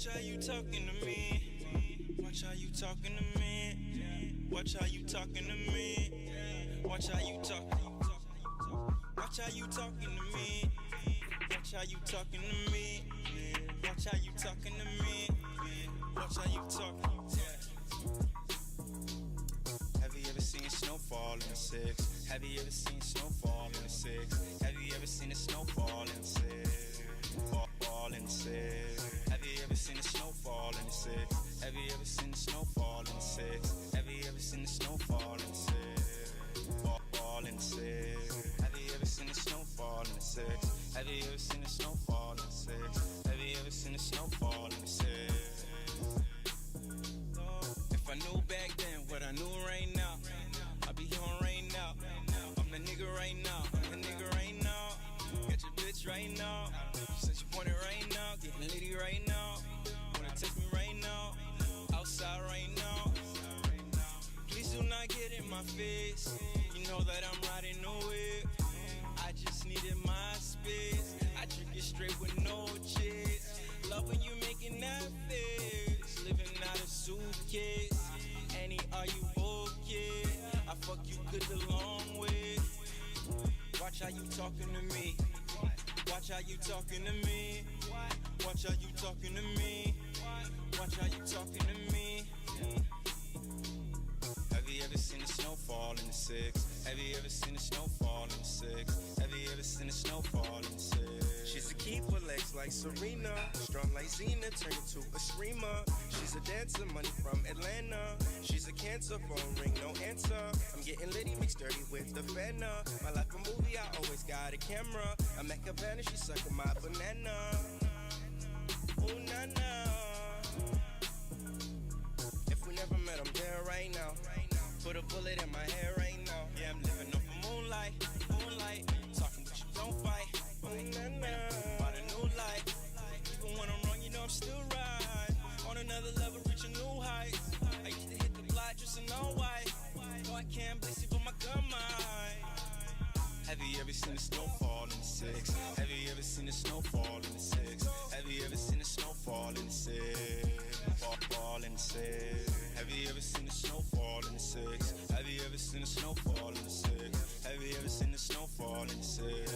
Watch how you talking to me. Watch how you talking to me. Watch how you talking to me. Watch how you talking. Watch how you talking to me. Watch how you talking to me. Watch how you talking to me. Watch how you talking. Have you ever seen snowfall in the six? Have you ever seen snowfall in the six? Have you ever seen the snowfall in the six? Fall in the six. Have you ever seen the snowfall in the six? Have you ever seen the snowfall in the six? Have you ever seen the snowfall in the six? Fall in the six. Have you ever seen the snowfall in the six? Have you ever seen the snowfall in the six? Have you ever seen the snowfall in the six? If I knew back then what I knew right now, I'd be on right now. I'm the nigga right now. I'm the nigga right now. Got your bitch right now. Since you want it right now, getting litty right now. Wanna text me right now. Outside right now. Please do not get in my face. You know that I'm riding the whip. I just needed my space. I drink it straight with no chase. Love when you making that face. Living out a suitcase. Annie, are you okay? I fuck you good the long way. Watch how you talking to me. Watch how you talking to me. Watch how you talking to me. Watch how you talking to me. Have you ever seen the snowfall in the six? Have you ever seen the snowfall in the six? Have you ever seen the snowfall in the six? She's a keeper, legs like Serena, strong like Xena, turn into a screamer. She's a dancer, money from Atlanta. She's a cancer, phone ring, no answer. I'm getting litty, mixed dirty with the fenna. My life a movie, I always got a camera. I'm at Cabana, she sucking my banana. Ooh, na-na. If we never met, I'm there right now. Put a bullet in my head right now. Yeah, I'm living off of moonlight, moonlight. Talking but you don't fight. About a new life. Even when I'm wrong, you know I'm still right. On another level, reach a new height. I used to hit the block just in all white. No, I can't bless you, but my gun might. Have you ever seen the snowfall in the six? Have you ever seen the snowfall in the six? Have you ever seen the snowfall in the six? Fall in the six. Have you ever seen the snowfall in the six? Have you ever seen the snowfall in the six? Have you ever seen the snowfall in the six?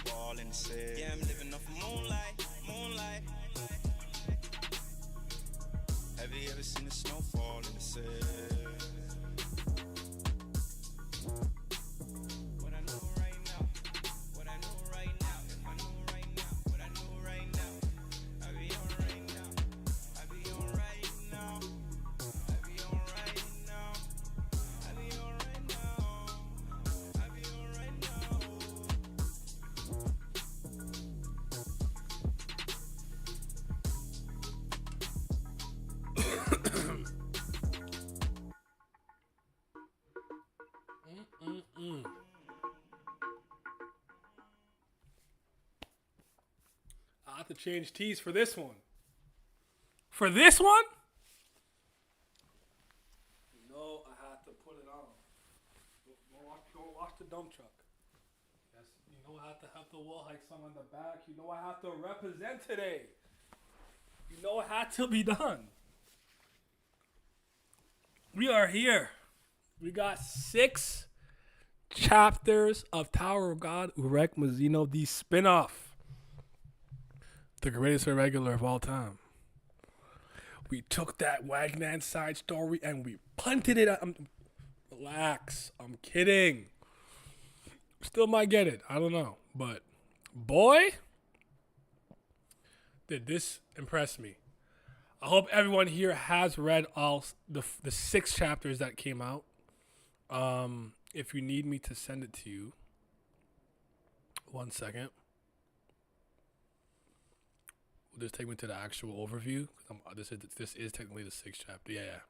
Fall in the six. Yeah, I'm living off of moonlight, moonlight. Have you ever seen the snowfall in the six? I have to change teas for this one. For this one? No, I had to put it on. Go wash the dump truck. Yes, you know I have to have the wall hike song on the back. You know I have to represent today. You know it had to be done. We are here. We got 6 chapters of Tower of God, Urek Mazino, the spin-off. The greatest irregular of all time. We took that Wagner side story and we punted it. Relax. I'm kidding. Still might get it. I don't know. But, boy, did this impress me. I hope everyone here has read all the 6 chapters that came out. If you need me to send it to you, 1 second. Will this take me to the actual overview? This is technically the 6th chapter. Yeah.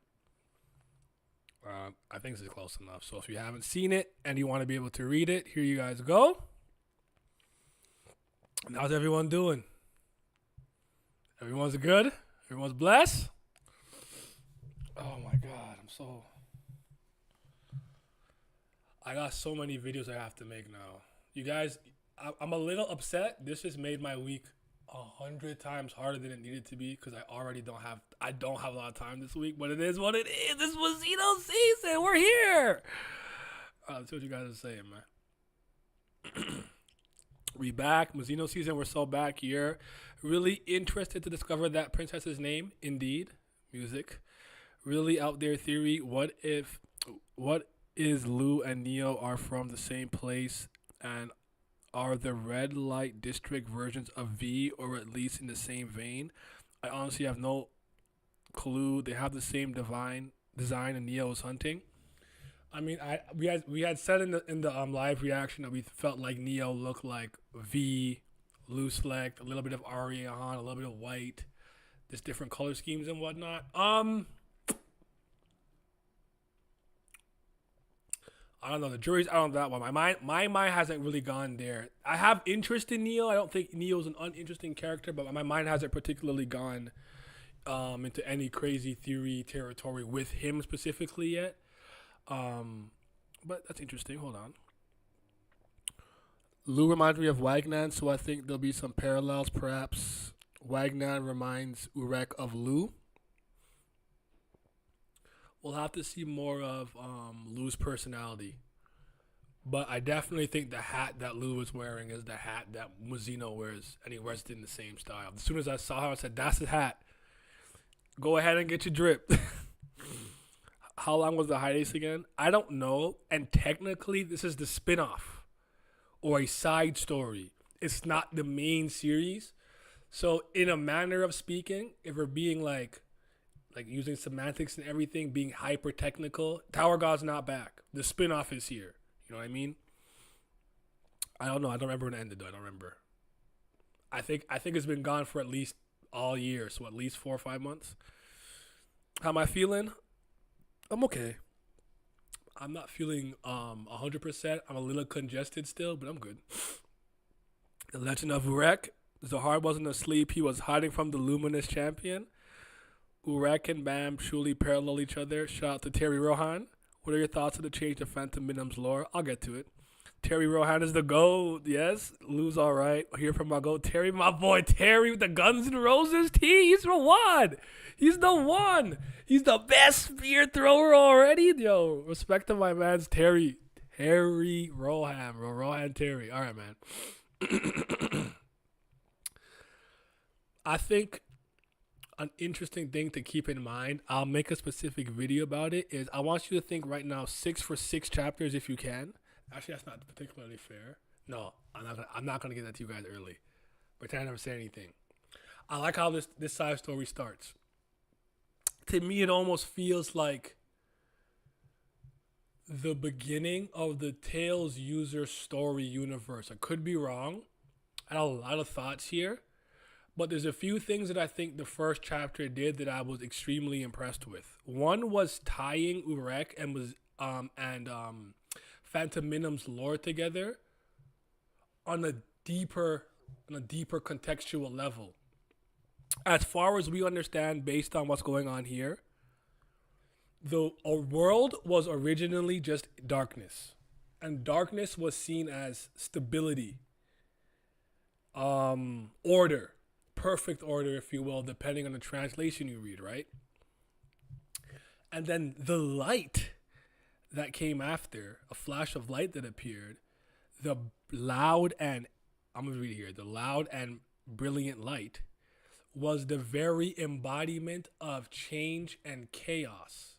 I think this is close enough. So if you haven't seen it and you want to be able to read it, here you guys go. And how's everyone doing? Everyone's good? Everyone's blessed? Oh my God, I got so many videos I have to make now. You guys, I'm a little upset. This just made my week 100 times harder than it needed to be because I don't have a lot of time this week, but it is what it is. This Mazino season. We're here. Let's see what you guys are saying, man. We back. Mazino season. We're so back here. Really interested to discover that princess's name. Indeed. Music. Really out there theory. What is Lou and Neo are from the same place and are the red light district versions of V, or at least in the same vein? I honestly have no clue. They have the same design and Neo is hunting. I mean, we had said in the live reaction that we felt like Neo looked like V, Lou Select, a little bit of Aria on, a little bit of white, just different color schemes and whatnot. I don't know. The jury's out on that one. My mind hasn't really gone there. I have interest in Neo. I don't think Neo's an uninteresting character, but my mind hasn't particularly gone into any crazy theory territory with him specifically yet. But that's interesting. Hold on. Lou reminds me of Wagnan, so I think there'll be some parallels. Perhaps Wagnan reminds Urek of Lou. We'll have to see more of Lou's personality. But I definitely think the hat that Lou is wearing is the hat that Mazino wears, and he wears it in the same style. As soon as I saw him, I said, that's his hat. Go ahead and get your drip. How long was the hiatus again? I don't know. And technically, this is the spinoff or a side story. It's not the main series. So in a manner of speaking, if we're being like using semantics and everything, being hyper technical, Tower God's not back. The spinoff is here. You know what I mean? I don't know. I don't remember when it ended though. I don't remember. I think it's been gone for at least all year, so at least 4 or 5 months. How am I feeling? I'm okay. I'm not feeling 100%. I'm a little congested still, but I'm good. The Legend of Urek. Zahar wasn't asleep. He was hiding from the Lumunious champion. Urek and Bam truly parallel each other. Shout out to Terry Rohan. What are your thoughts on the change to Phantaminum's lore? I'll get to it. Terry Rohan is the GOAT. Yes, Lou's all right. Hear from my GOAT. Terry, my boy. Terry with the Guns N' Roses tee. He's the one. He's the one. He's the best spear thrower already. Yo, respect to my man's Terry. Terry Rohan, bro. Rohan Terry. All right, man. I think an interesting thing to keep in mind, I'll make a specific video about it, is I want you to think right now 6 for 6 chapters if you can. Actually, that's not particularly fair. No, I'm not gonna get that to you guys early. Pretend I never say anything. I like how this side story starts. To me, it almost feels like the beginning of the Tales user story universe. I could be wrong. I have a lot of thoughts here, but there's a few things that I think the first chapter did that I was extremely impressed with. One was tying Urek and Phantaminum's lore together on a deeper contextual level. As far as we understand, based on what's going on here, a world was originally just darkness, and darkness was seen as stability, order, perfect order, if you will, depending on the translation you read, right? And then the light that came after, a flash of light that appeared, the loud and brilliant light was the very embodiment of change and chaos.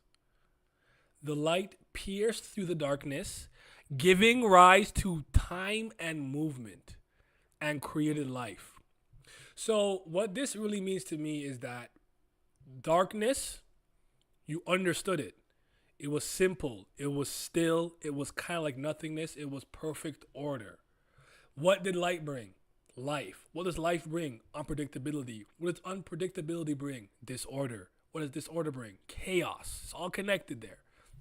The light pierced through the darkness, giving rise to time and movement, and created life. So what this really means to me is that darkness, you understood it. It was simple. It was still. It was kind of like nothingness. It was perfect order. What did light bring? Life. What does life bring? Unpredictability. What does unpredictability bring? Disorder. What does disorder bring? Chaos. It's all connected there.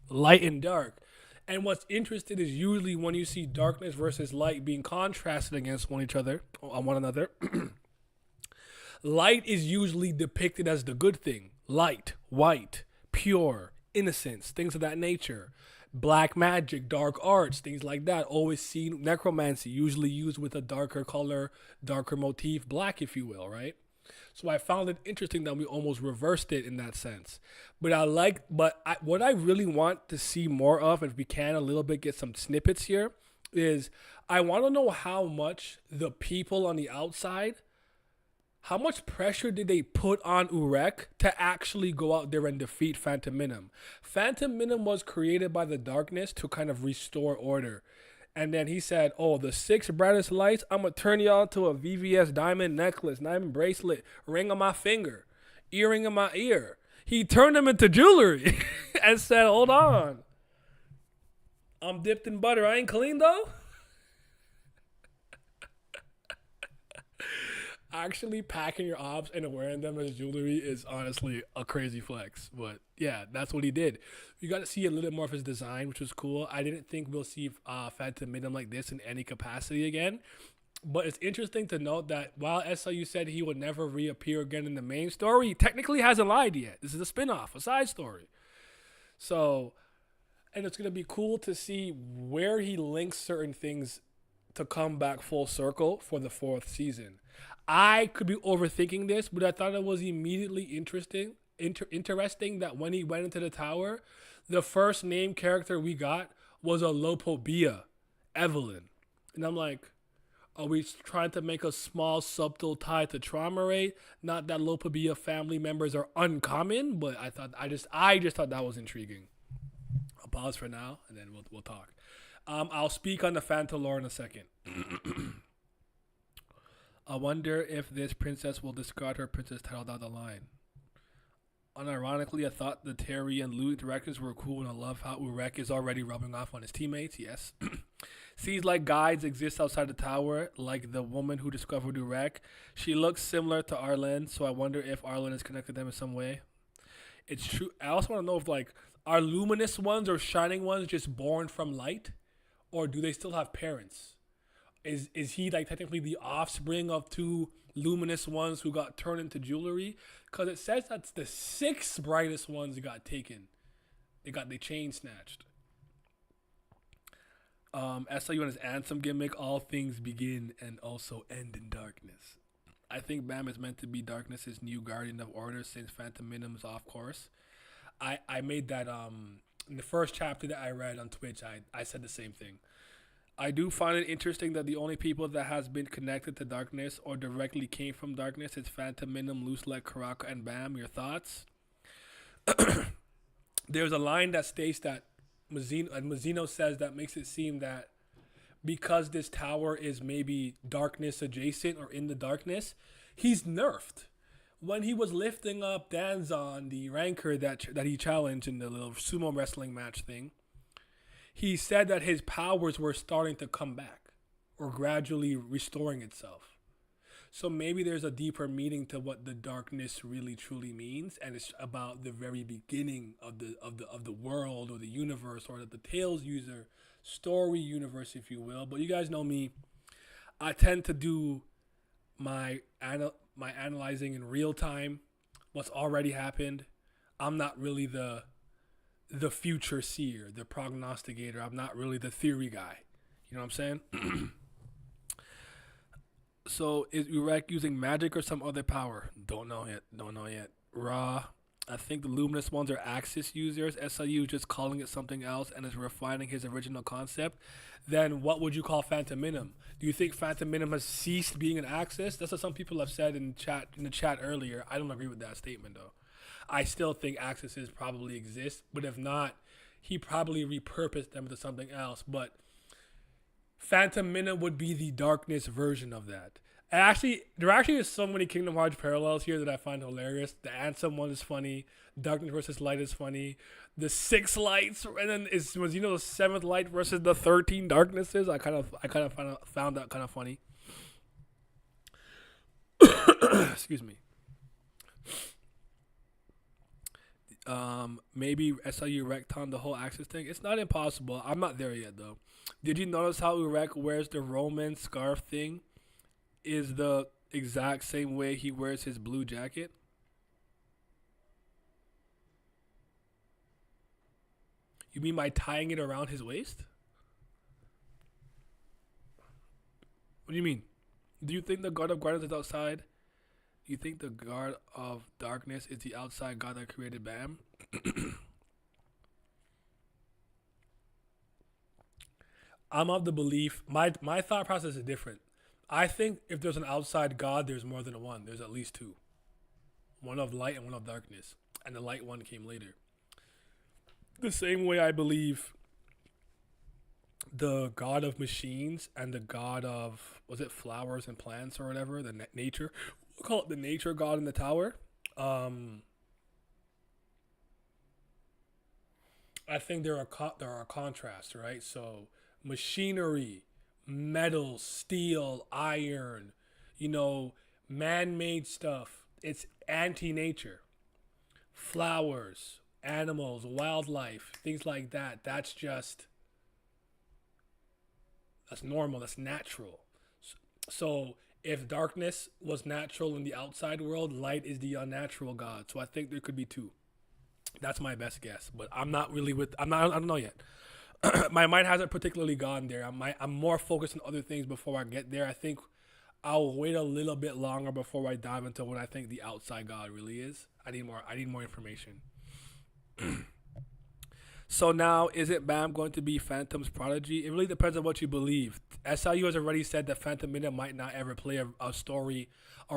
Light and dark. And what's interesting is usually when you see darkness versus light being contrasted against one another, light is usually depicted as the good thing. Light, white, pure, innocence, things of that nature. black magic, dark arts, things like that. Always seen necromancy, usually used with a darker color, darker motif, black, if you will, right? So I found it interesting that we almost reversed it in that sense. What I really want to see more of, if we can a little bit, get some snippets here, is I want to know how much the people on the outside, how much pressure did they put on Urek to actually go out there and defeat Phantaminum? Phantaminum was created by the darkness to kind of restore order. And then he said, oh, the 6 brightest lights, I'm going to turn y'all into a VVS diamond necklace, diamond bracelet, ring on my finger, earring in my ear. He turned them into jewelry and said, hold on. I'm dipped in butter. I ain't clean, though. Actually packing your ops and wearing them as jewelry is honestly a crazy flex. But yeah, that's what he did. You got to see a little bit more of his design, which was cool. I didn't think we'll see Phantaminum like this in any capacity again. But it's interesting to note that while SLU said he would never reappear again in the main story, he technically hasn't lied yet. This is a spin-off, a side story. So, and it's going to be cool to see where he links certain things to come back full circle for the 4th season. I could be overthinking this, but I thought it was immediately interesting that when he went into the tower, the first name character we got was a Lopobia, Evelyn. And I'm like, are we trying to make a small subtle tie to trauma rate? Not that Lopobia family members are uncommon, but I just thought that was intriguing. I'll pause for now, and then we'll talk. I'll speak on the Phanta lore in a second. I wonder if this princess will discard her princess title down the line. Unironically, I thought the Terry and Lou interactions were cool, and I love how Urek is already rubbing off on his teammates. Yes. Seems like guides exist outside the tower, like the woman who discovered Urek. She looks similar to Arlen, so I wonder if Arlen is connected to them in some way. It's true. I also want to know if, are luminous ones or shining ones just born from light? Or do they still have parents? Is he technically the offspring of 2 luminous ones who got turned into jewelry? Because it says that's the 6 brightest ones that got taken. They chain snatched. SLU and his Ansem gimmick, all things begin and also end in darkness. I think Bam is meant to be Darkness's new guardian of order since Phantaminum is off course. I made that in the first chapter that I read on Twitch, I said the same thing. I do find it interesting that the only people that has been connected to darkness or directly came from darkness is Phantaminum, Looselight, Karaka, and Bam. Your thoughts? There's a line that states that Mazino says that makes it seem that because this tower is maybe darkness adjacent or in the darkness, he's nerfed. When he was lifting up Danzon, the ranker that he challenged in the little sumo wrestling match thing, he said that his powers were starting to come back or gradually restoring itself. So maybe there's a deeper meaning to what the darkness really truly means, and it's about the very beginning of the world or the universe or the Tales user story universe, if you will. But you guys know me, I tend to do my analyzing in real time, what's already happened. I'm not really the future seer, the prognosticator. I'm not really the theory guy. You know what I'm saying? So is Urek using magic or some other power? Don't know yet. Raw. I think the luminous ones are Axis users. SLU is just calling it something else and is refining his original concept. Then what would you call Phantaminum? Do you think Phantaminum has ceased being an Axis? That's what some people have said in the chat earlier. I don't agree with that statement though. I still think Axis probably exist, but if not, he probably repurposed them to something else. But Phantaminum would be the darkness version of that. And there actually is so many Kingdom Hearts parallels here that I find hilarious. The Ansem one is funny. Darkness versus Light is funny. The 6 lights, and then the 7th light versus the 13 darknesses. I kind of found that kind of funny. Excuse me. Maybe SLU Recton the whole Axis thing. It's not impossible. I'm not there yet though. Did you notice how Urek wears the Roman scarf thing? Is the exact same way he wears his blue jacket? You mean by tying it around his waist? What do you mean? Do you think the God of guidance is outside? Do you think the God of darkness is the outside God that created Bam? I'm of the belief, my thought process is different. I think if there's an outside God, there's more than one. There's at least two. One of light and one of darkness. And the light one came later. The same way I believe the God of machines and the God of, was it flowers and plants or whatever, the nature, we'll call it the nature God in the tower. I think there are contrasts, right? So machinery, metal, steel, iron, man-made stuff. It's anti-nature. Flowers, animals, wildlife, things like that. That's normal. That's natural. So if darkness was natural in the outside world, light is the unnatural God. So I think there could be two. That's my best guess. But I don't know yet. My mind hasn't particularly gone there. I'm more focused on other things before I get there. I think I'll wait a little bit longer before I dive into what I think the outside God really is. I need more information. So now, is it Bam going to be Phantom's prodigy? It really depends on what you believe. SIU has already said that Phantaminum might not ever play a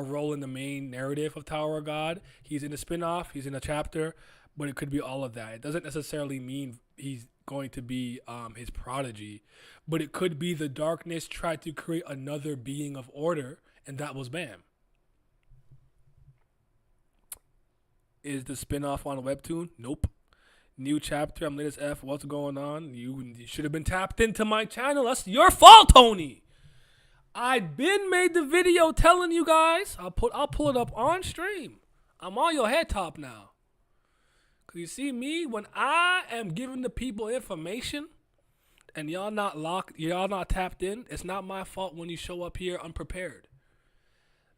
role in the main narrative of Tower of God. He's in a spin-off, he's in a chapter, but it could be all of that. It doesn't necessarily mean he's going to be his prodigy, but it could be the darkness tried to create another being of order, and that was Bam. Is the spin-off on a webtoon? Nope. New chapter, I'm late as F. What's going on? You should have been tapped into my channel. That's your fault, Tony. I'd been made the video telling you guys. I'll pull it up on stream. I'm on your head top now. Cause you see me, when I am giving the people information and y'all not tapped in, it's not my fault when you show up here unprepared.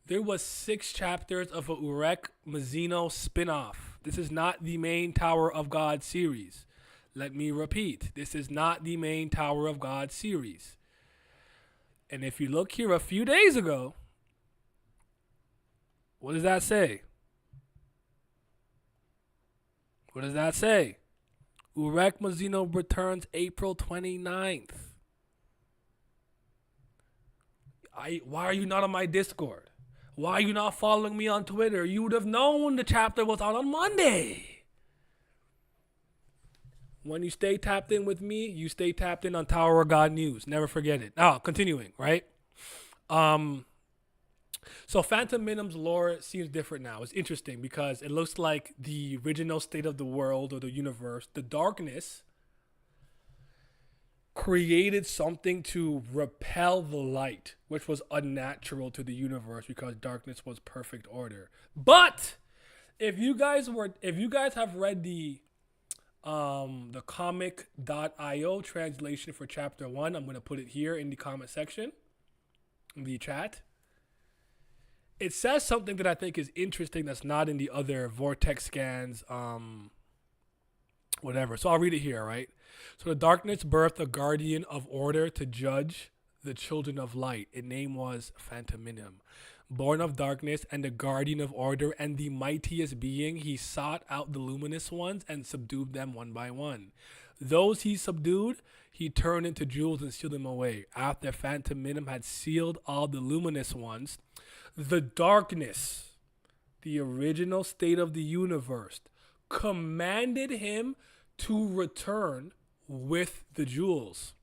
There was 6 chapters of a Urek Mazino spinoff. This is not the main Tower of God series. Let me repeat. This is not the main Tower of God series. And if you look here a few days ago, what does that say? What does that say? Urek Mazino returns April 29th. Why are you not on my Discord? Why are you not following me on Twitter? You would have known the chapter was out on Monday. When you stay tapped in with me, you stay tapped in on Tower of God news. Never forget it. Now, continuing, right? So Phantaminum's lore seems different now. It's interesting because it looks like the original state of the world or the universe, the darkness, created something to repel the light, which was unnatural to the universe because darkness was perfect order. But if you guys have read the comic.io translation for chapter 1, I'm going to put it here in the comment section, in the chat. It says something that I think is interesting that's not in the other Vortex scans, whatever. So I'll read it here, right? So the darkness birthed a guardian of order to judge the children of light. Its name was Phantaminum. Born of darkness and the guardian of order and the mightiest being, he sought out the luminous ones and subdued them one by one. Those he subdued, he turned into jewels and sealed them away. After Phantaminum had sealed all the luminous ones, the darkness, the original state of the universe, commanded him to return with the jewels.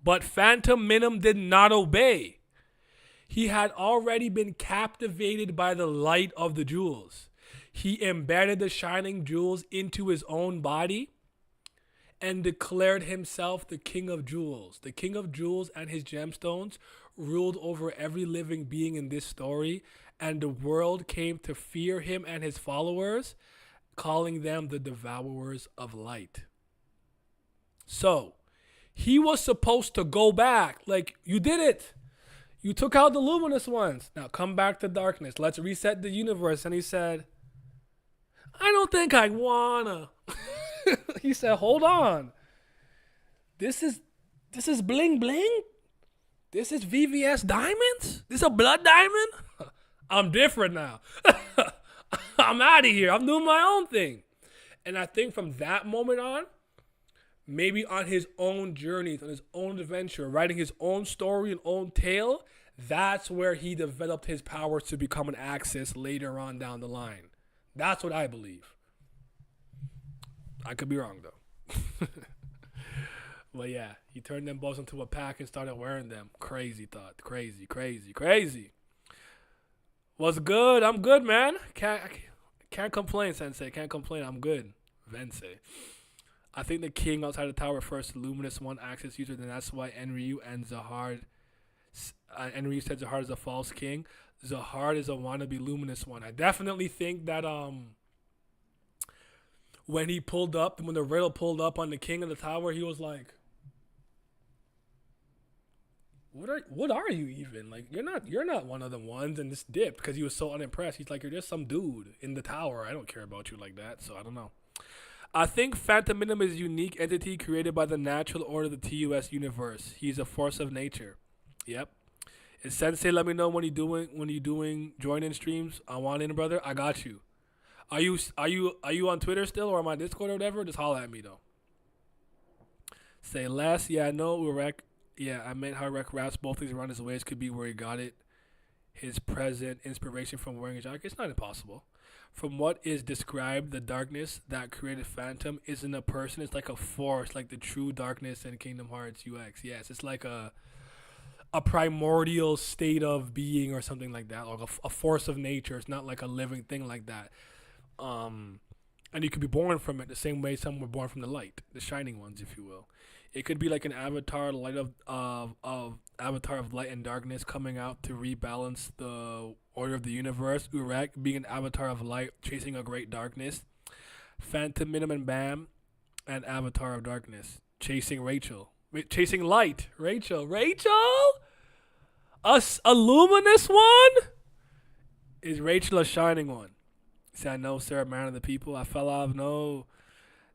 But Phantaminum did not obey. He had already been captivated by the light of the jewels. He embedded the shining jewels into his own body and declared himself the king of jewels. The king of jewels and his gemstones ruled over every living being in this story, and the world came to fear him and his followers, calling them the devourers of light. So, he was supposed to go back. Like, you did it. You took out the luminous ones. Now come back to darkness. Let's reset the universe. And he said, I don't think I wanna. He said, hold on. This is bling bling. This is VVS diamonds. This a blood diamond. I'm different now. I'm out of here. I'm doing my own thing. And I think from that moment on, maybe on his own journeys, on his own adventure, writing his own story and own tale, that's where he developed his powers to become an Axis later on down the line. That's what I believe. I could be wrong, though. But yeah, he turned them both into a pack and started wearing them. Crazy thought. Crazy, crazy, crazy. What's good? I'm good, man. Can't complain, Sensei. Can't complain. I'm good. Vensei. I think the king outside the tower refers to Lumunious one Axis user, then that's why Enryu and Zahard. Enryu said Zahard is a false king. Zahard is a wannabe Lumunious one. I definitely think that when the riddle pulled up on the king of the tower, he was like, What are you even? Like, you're not one of the ones, and just dipped because he was so unimpressed. He's like, you're just some dude in the tower. I don't care about you like that, so I don't know. I think Phantaminum is a unique entity created by the natural order of the TUS universe. He's a force of nature. Yep. Is Sensei, let me know when you doing join-in streams. I want in, brother. I got you. Are you on Twitter still or on my Discord or whatever? Just holler at me though. Say less. Yeah, I know Urek. Yeah, I meant how Urek wraps both things around his waist could be where he got it. His present inspiration from wearing a jacket. It's not impossible. From what is described, the darkness that created Phantom isn't a person. It's like a force, like the true darkness in Kingdom Hearts UX. Yes, it's like a primordial state of being or something like that, like a force of nature. It's not like a living thing like that. And you could be born from it the same way some were born from the light, the shining ones, if you will. It could be like an avatar, light of avatar of light and darkness coming out to rebalance the order of the universe. Urek being an avatar of light, chasing a great darkness. Phantaminum and Bam, an avatar of darkness, chasing Rachel, chasing light. Rachel, a luminous one. Is Rachel a shining one? See, I know Sarah, man of the people. I fell off. No.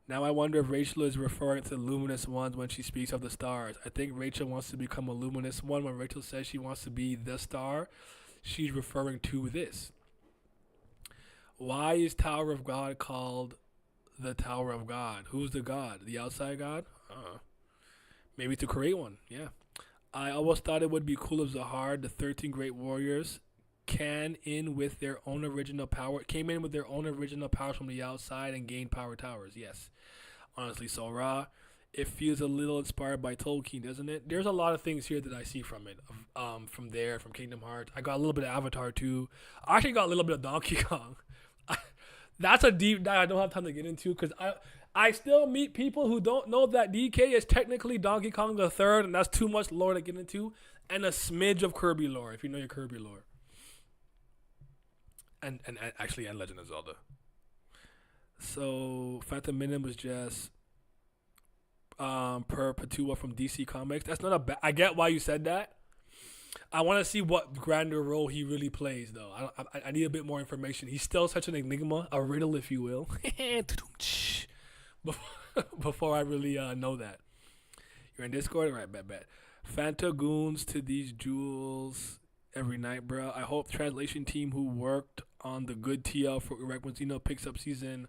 Now I wonder if Rachel is referring to luminous ones when she speaks of the stars. I think Rachel wants to become a luminous one. When Rachel says she wants to be the star, she's referring to this. Why is Tower of God called the Tower of God? Who's the God? The outside God? Maybe to create one. Yeah. I always thought it would be cool if Zahard, the 13 great warriors, came in with their own original powers from the outside and gained power towers. Yes. Honestly, so raw. It feels a little inspired by Tolkien, doesn't it? There's a lot of things here that I see from it. From Kingdom Hearts. I got a little bit of Avatar too. I actually got a little bit of Donkey Kong. That's a deep dive I don't have time to get into because I still meet people who don't know that DK is technically Donkey Kong the Third, and that's too much lore to get into, and a smidge of Kirby lore, if you know your Kirby lore. And actually, and Legend of Zelda. So, Phantaminum was just Perpetua from DC Comics. That's not a bad... I get why you said that. I want to see what grander role he really plays, though. I need a bit more information. He's still such an enigma, a riddle, if you will. Before I really know that. You're in Discord? All right, bet. Fanta goons to these jewels every night, bro. I hope translation team who worked on the good TL for Urek Mazino picks up season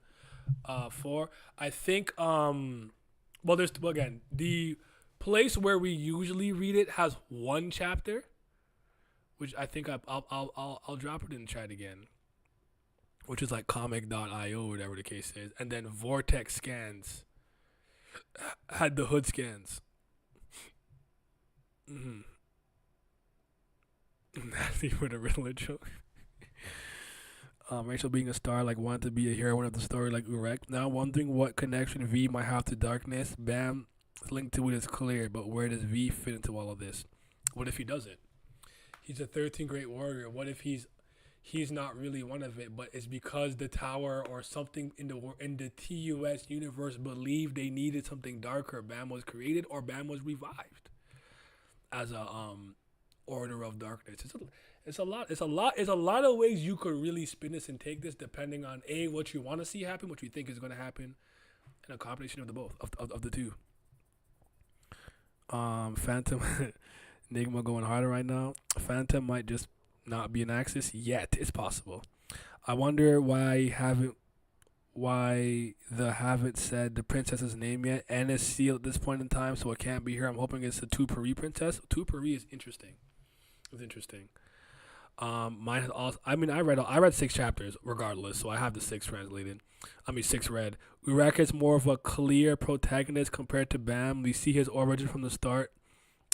4. I think again, the place where we usually read it has one chapter, which I think I'll drop it in the chat again, which is like comic.io, whatever the case is, and then Vortex Scans had the hood scans. Nasty for the riddle joke. Rachel being a star, like wanted to be a heroine of the story, like Urek. Now wondering what connection V might have to darkness. Bam, linked to it is clear, but where does V fit into all of this? What if he doesn't? He's a 13 great warrior. What if he's not really one of it, but it's because the tower or something in the TUS universe believed they needed something darker. Bam was created, or Bam was revived as a order of darkness. It's a lot of ways you could really spin this and take this, depending on what you want to see happen, what you think is going to happen, and a combination of the both of the two. Phantom Enigma going harder right now. Phantom might just not be an Axis yet. It's possible. I wonder why the haven't said the princess's name yet and is sealed at this point in time, so it can't be here. I'm hoping it's the Tupari princess. Tupari is interesting. It's interesting. Mine has also. I mean, I read 6 chapters regardless, so I have the 6 translated. 6 read. Urek is more of a clear protagonist compared to Bam. We see his origin from the start,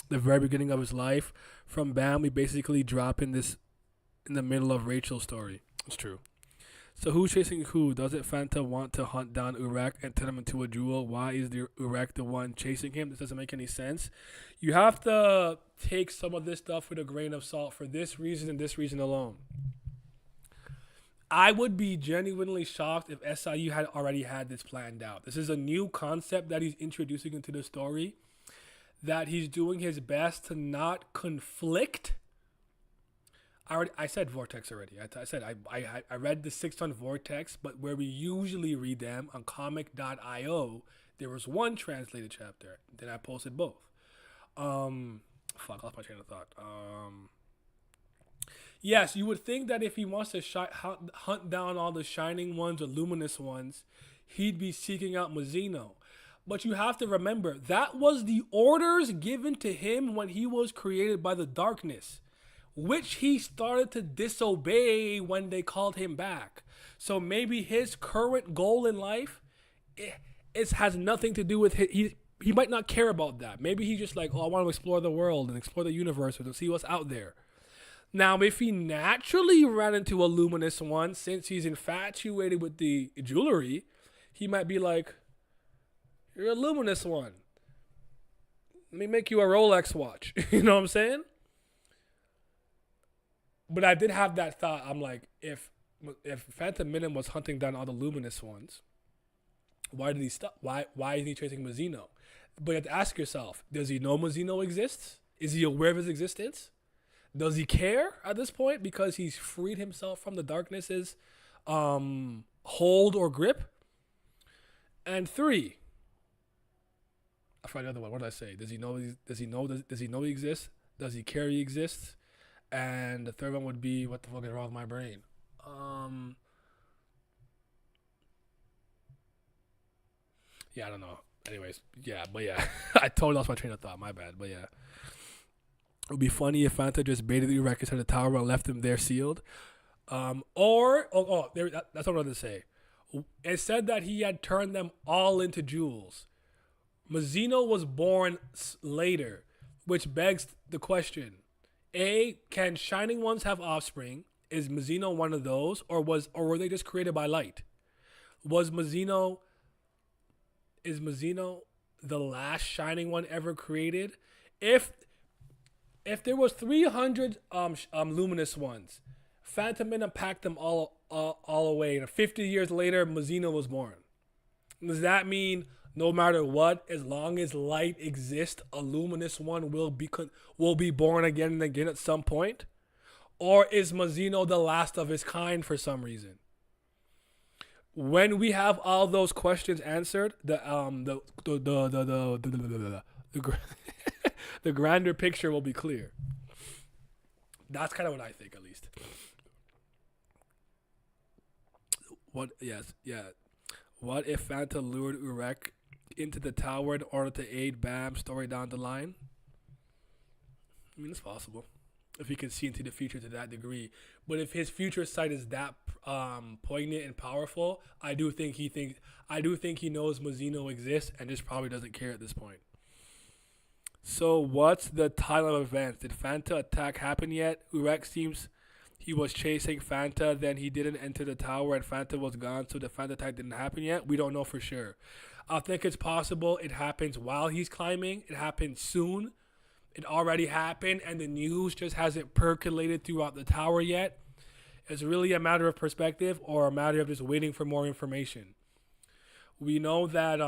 the very beginning of his life. From Bam, we basically drop in the middle of Rachel's story. It's true. So who's chasing who? Doesn't Fanta want to hunt down Urek and turn him into a jewel? Why is the Urek the one chasing him? This doesn't make any sense. You have to take some of this stuff with a grain of salt for this reason and this reason alone. I would be genuinely shocked if SIU had already had this planned out. This is a new concept that he's introducing into the story, that he's doing his best to not conflict. I said Vortex already. I said I read the 6 on Vortex, but where we usually read them on comic.io, there was 1 translated chapter. Then I posted both. I lost my train of thought. Yes, you would think that if he wants to hunt down all the shining ones or luminous ones, he'd be seeking out Mazino. But you have to remember, that was the orders given to him when he was created by the darkness, which he started to disobey when they called him back. So maybe his current goal in life, it has nothing to do with he might not care about that. Maybe he's just like, I want to explore the world and explore the universe and see what's out there. Now, if he naturally ran into a luminous one, since he's infatuated with the jewelry, he might be like, you're a luminous one. Let me make you a Rolex watch. You know what I'm saying? But I did have that thought. I'm like, if Phantaminum was hunting down all the luminous ones, why did he stop? Why isn't he chasing Mazino? But you have to ask yourself, does he know Mazino exists? Is he aware of his existence? Does he care at this point because he's freed himself from the darkness's hold or grip? And 3, I forgot the other one. What did I say? Does he know he exists? Does he care he exists? And the 3rd one would be, what the fuck is wrong with my brain? Yeah, I don't know. Anyways, yeah, but yeah, I totally lost my train of thought. My bad, but yeah. It would be funny if Fanta just baited the Urek into the tower and left him there sealed. That's what I wanted to say. It said that he had turned them all into jewels. Mazino was born later, which begs the question: A, can shining ones have offspring? Is Mazino one of those, or were they just created by light? Is Mazino the last shining one ever created? If there was 300 luminous ones, Phantaminum packed them all away, and 50 years later, Mazino was born. Does that mean no matter what, as long as light exists, a luminous one will be born again and again at some point? Or is Mazino the last of his kind for some reason? When we have all those questions answered, the grander picture will be clear. That's kind of what I think, at least. What if Fanta lured Urek into the tower in order to aid Bam's story down the line? I mean, it's possible if he can see into the future to that degree. But if his future sight is that poignant and powerful, I do think he knows Mazino exists and just probably doesn't care at this point. So what's the title of events? Did Fanta attack happen yet? Urek seems he was chasing Fanta, then he didn't enter the tower and Fanta was gone, so the Fanta attack didn't happen yet? We don't know for sure. I think it's possible it happens while he's climbing. It happens soon. It already happened and the news just hasn't percolated throughout the tower yet. It's really a matter of perspective or a matter of just waiting for more information. We know that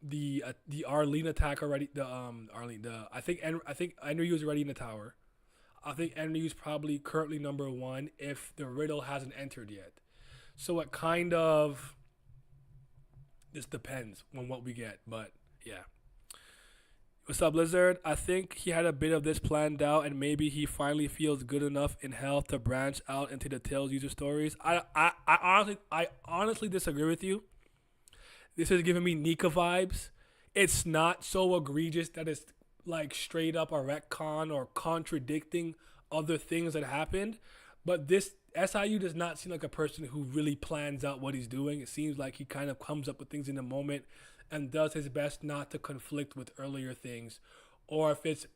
the Arlene attack already. I think Enryu is already in the tower. I think Enryu is probably currently number 1 if the riddle hasn't entered yet. So it kind of just depends on what we get, but yeah. What's up, Blizzard? I think he had a bit of this planned out, and maybe he finally feels good enough in health to branch out into the Tales user stories. I honestly disagree with you. This is giving me Nika vibes. It's not so egregious that it's like straight up a retcon or contradicting other things that happened, but this SIU does not seem like a person who really plans out what he's doing. It seems like he kind of comes up with things in the moment and does his best not to conflict with earlier things. Or if it's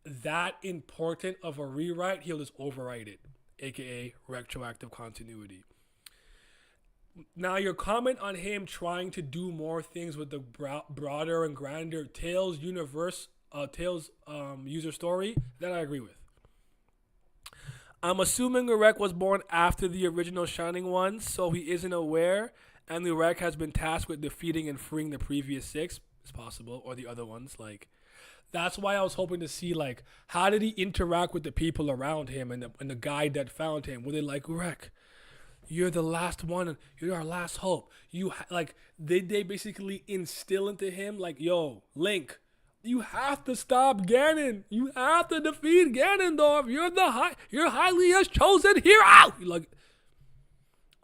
that important of a rewrite, he'll just overwrite it, aka retroactive continuity. Now, your comment on him trying to do more things with the broader and grander Tales user story, that I agree with. I'm assuming Urek was born after the original Shining One, so he isn't aware, and Urek has been tasked with defeating and freeing the previous 6. It's possible, or the other ones. Like, that's why I was hoping to see, like, how did he interact with the people around him and the guide that found him? Were they like, Urek, you're the last one, you're our last hope. Did they basically instill into him, like, yo, Link, you have to stop Ganon. You have to defeat Ganondorf. You're Hylia's chosen hero. Like,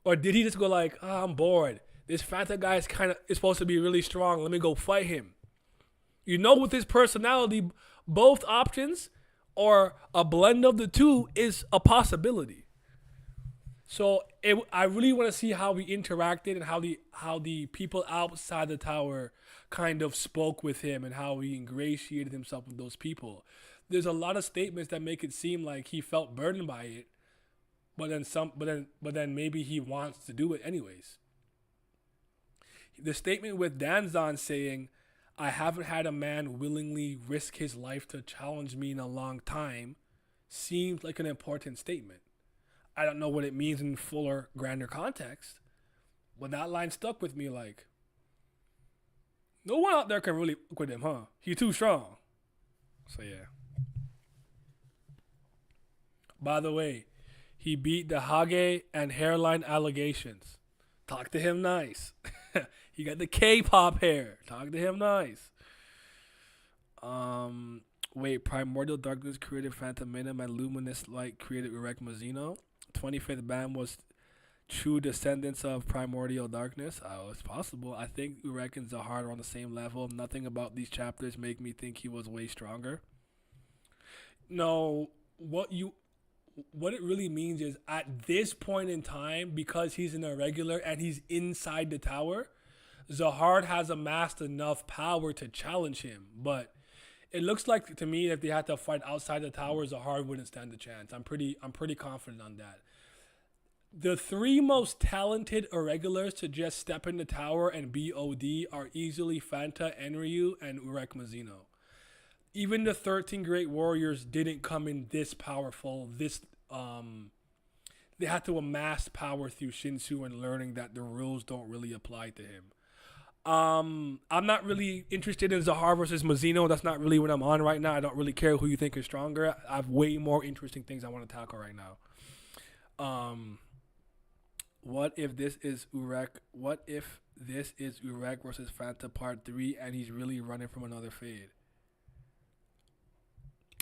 or did he just go like, I'm bored. This Phanta guy is supposed to be really strong. Let me go fight him. With his personality, both options or a blend of the two is a possibility. So I really want to see how he interacted and how the people outside the tower kind of spoke with him and how he ingratiated himself with those people. There's a lot of statements that make it seem like he felt burdened by it, but then maybe he wants to do it anyways. The statement with Danzon saying, I haven't had a man willingly risk his life to challenge me in a long time, seems like an important statement. I don't know what it means in fuller, grander context, but that line stuck with me like, no one out there can really fuck with him, huh? He's too strong. So, yeah. By the way, he beat the Hage and hairline allegations. Talk to him nice. He got the K-pop hair. Talk to him nice. Wait, Primordial Darkness created Phantaminum and Lumunious Light created Urek Mazino. 25th band was true descendants of Primordial Darkness. Oh, it's possible. I think Urek and Zahar are on the same level. Nothing about these chapters make me think he was way stronger. No, what it really means is at this point in time, because he's an irregular and he's inside the tower, Zahar has amassed enough power to challenge him. But it looks like to me if they had to fight outside the tower, Zahar wouldn't stand a chance. I'm pretty confident on that. The 3 most talented irregulars to just step in the tower and be OD are easily Phanta, Enryu, and Urek Mazino. Even the 13 Great Warriors didn't come in this powerful. They had to amass power through Shinsu and learning that the rules don't really apply to him. I'm not really interested in Zahar versus Mazino. That's not really what I'm on right now. I don't really care who you think is stronger. I have way more interesting things I want to tackle right now. What if this is Urek? What if this is Urek versus Phanta Part 3 and he's really running from another fade?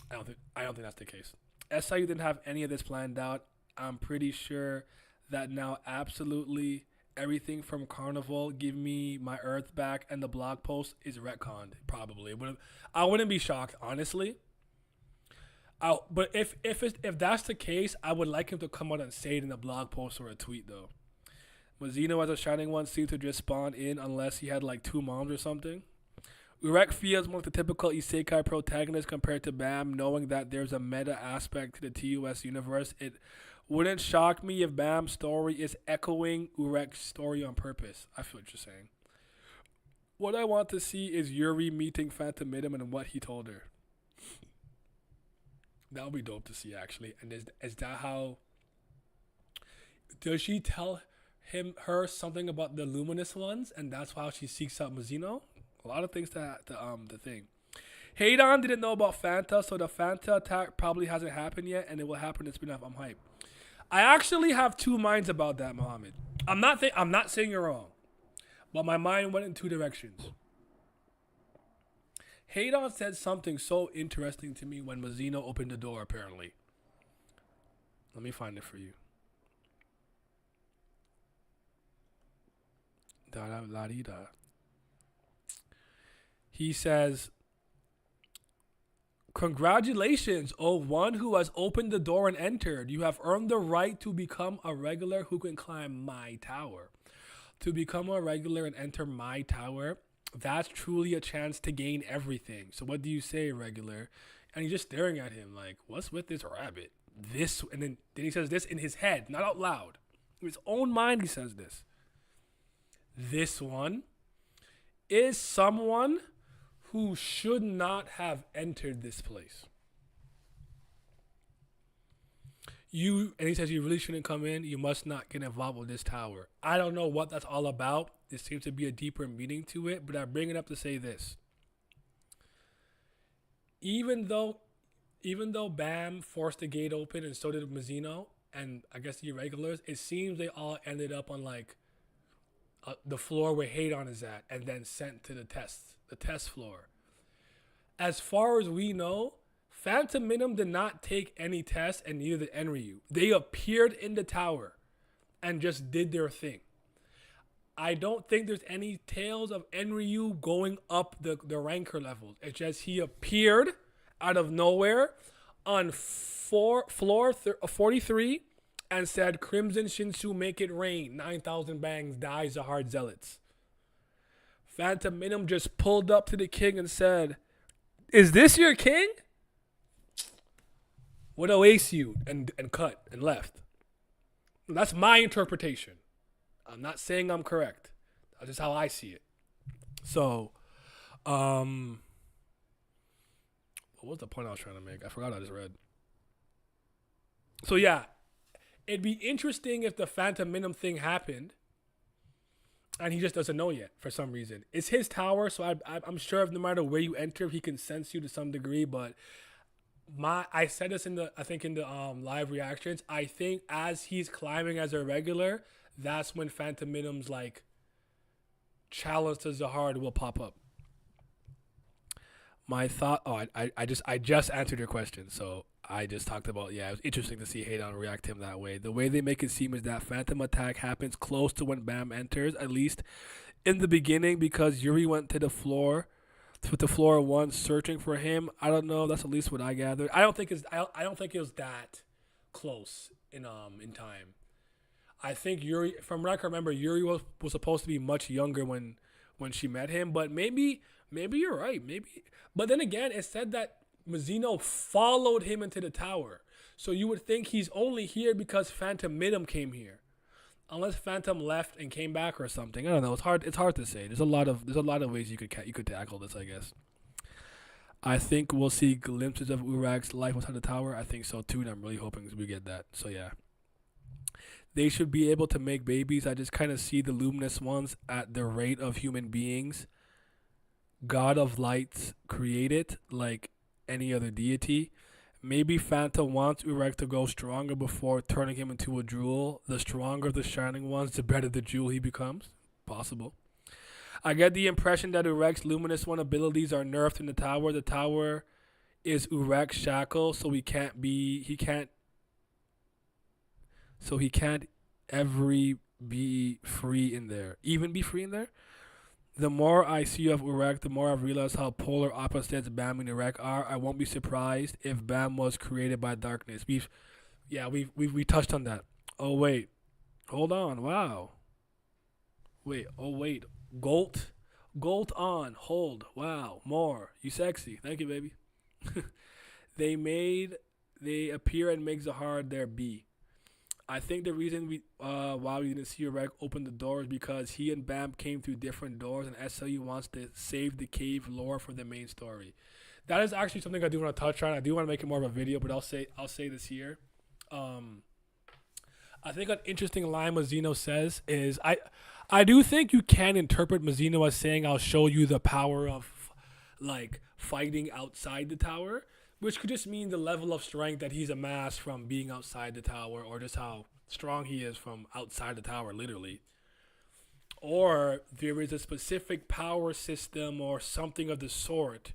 I don't think that's the case. SIU didn't have any of this planned out. I'm pretty sure that now absolutely everything from Carnival, Give Me My Earth Back, and the blog post is retconned. Probably. I wouldn't be shocked, honestly. But if that's the case, I would like him to come out and say it in a blog post or a tweet, though. Mazino as a Shining One seemed to just spawn in unless he had like 2 moms or something. Urek feels one of the typical isekai protagonists compared to Bam, knowing that there's a meta aspect to the TUS universe. It wouldn't shock me if Bam's story is echoing Urek's story on purpose. I feel what you're saying. What I want to see is Yuri meeting Phantaminum and what he told her. That would be dope to see, actually. And is that how... Does she tell her something about the Lumunious ones, and that's how she seeks out Mazino? A lot of things to thing. Haydon didn't know about Phanta, so the Phanta attack probably hasn't happened yet, and it will happen in spin-off. I'm hyped. I actually have 2 minds about that, Mohammed. I'm not saying you're wrong, but my mind went in 2 directions. Haydon said something so interesting to me when Mazino opened the door, apparently. Let me find it for you. Da-da-la-dee-da. He says, "Congratulations, O one who has opened the door and entered. You have earned the right to become a regular who can climb my tower. To become a regular and enter my tower, that's truly a chance to gain everything. So what do you say, regular?" And he's just staring at him like, what's with this rabbit? This, and then he says this in his head, not out loud. In his own mind, he says this. This one is someone who should not have entered this place. And he says you really shouldn't come in. You must not get involved with this tower. I don't know what that's all about. There seems to be a deeper meaning to it, but I bring it up to say this. Even though Bam forced the gate open and so did Mazino and I guess the irregulars, it seems they all ended up on like the floor where Haydon is at and then sent to the test floor. As far as we know, Phantaminum did not take any tests and neither did Enryu. They appeared in the tower and just did their thing. I don't think there's any tales of Enryu going up the ranker levels. It's just he appeared out of nowhere on floor 43 and said, "Crimson Shinsu, make it rain. 9,000 bangs, die Zahard Zealots." Phantaminum just pulled up to the king and said, "Is this your king?" Would ace you and cut and left. That's my interpretation. I'm not saying I'm correct. That's just how I see it. So, what was the point I was trying to make? I forgot I just read. So yeah, it'd be interesting if the Phantaminum thing happened and he just doesn't know yet for some reason. It's his tower, so I'm sure if no matter where you enter, he can sense you to some degree, but I said this in the live reactions. I think as he's climbing as a regular, that's when Phantaminum's like challenge to Zahard will pop up. My thought. Oh, I just answered your question. So I just talked about, it was interesting to see Haydon react to him that way. The way they make it seem is that Phantom attack happens close to when Bam enters, at least in the beginning, because Yuri went to the floor. With the floor one searching for him. I don't know. That's at least what I gathered. I don't think it was that close in time. I think Yuri, from what I can remember, Yuri was supposed to be much younger when she met him. But maybe you're right. Maybe. But then again, it said that Mazino followed him into the tower. So you would think he's only here because Phantaminum came here. Unless Phantom left and came back or something. I don't know. It's hard to say. There's a lot of ways you could tackle this, I guess. I think we'll see glimpses of Urek's life inside the tower. I think so too, and I'm really hoping we get that. So yeah. They should be able to make babies. I just kind of see the luminous ones at the rate of human beings. God of lights created like any other deity. Maybe Phantom wants Urek to go stronger before turning him into a jewel. The stronger the shining ones, the better the jewel he becomes. Possible. I get the impression that Urek's luminous one abilities are nerfed in the tower. The tower is Urek's shackle, so he can't ever be free in there. Even be free in there? The more I see of Urek, the more I've realized how polar opposites Bam and Urek are. I won't be surprised if Bam was created by darkness. We touched on that. Oh wait, hold on. Wow. Wait. Oh wait. Golt on. Hold. Wow. More. You sexy. Thank you, baby. They appear and make Zahard their B. I think the reason why we didn't see Urek open the door is because he and Bam came through different doors, and SLU wants to save the cave lore for the main story. That is actually something I do want to touch on. I do want to make it more of a video, but I'll say this here. I think an interesting line Mazino says is I do think you can interpret Mazino as saying I'll show you the power of like fighting outside the tower. Which could just mean the level of strength that he's amassed from being outside the tower, or just how strong he is from outside the tower, literally. Or there is a specific power system or something of the sort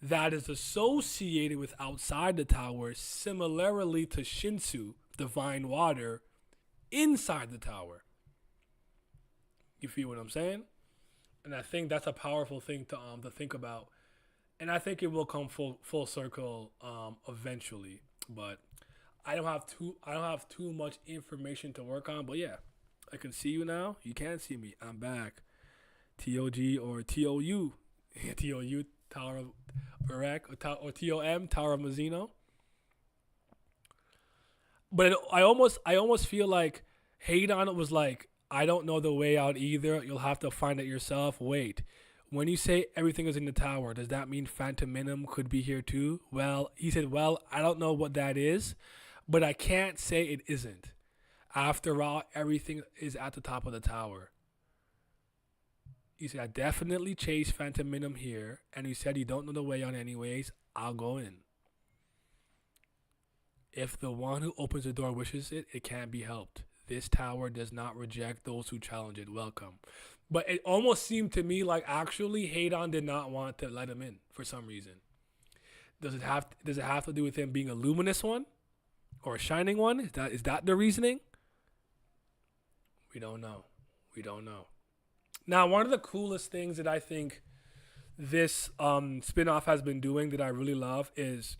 that is associated with outside the tower, similarly to Shinsu, divine water, inside the tower. You feel what I'm saying? And I think that's a powerful thing to think about. And I think it will come full circle eventually. But I don't have too much information to work on. But yeah, I can see you now. You can see me. I'm back. TOG or TOU. TOU, Tower of Urek, or TOM, Tower of Mazino. But I almost feel like Haydon was like, I don't know the way out either. You'll have to find it yourself. Wait, when you say everything is in the tower, does that mean Phantaminum could be here too? Well, he said, well, I don't know what that is, but I can't say it isn't. After all, everything is at the top of the tower. He said, I definitely chase Phantaminum here. And he said, you don't know the way out anyways. I'll go in. If the one who opens the door wishes it, it can't be helped. This tower does not reject those who challenge it. Welcome. But it almost seemed to me like actually Haydon did not want to let him in for some reason. Does it have to do with him being a luminous one or a shining one? Is that the reasoning? We don't know. Now, one of the coolest things that I think this spinoff has been doing that I really love is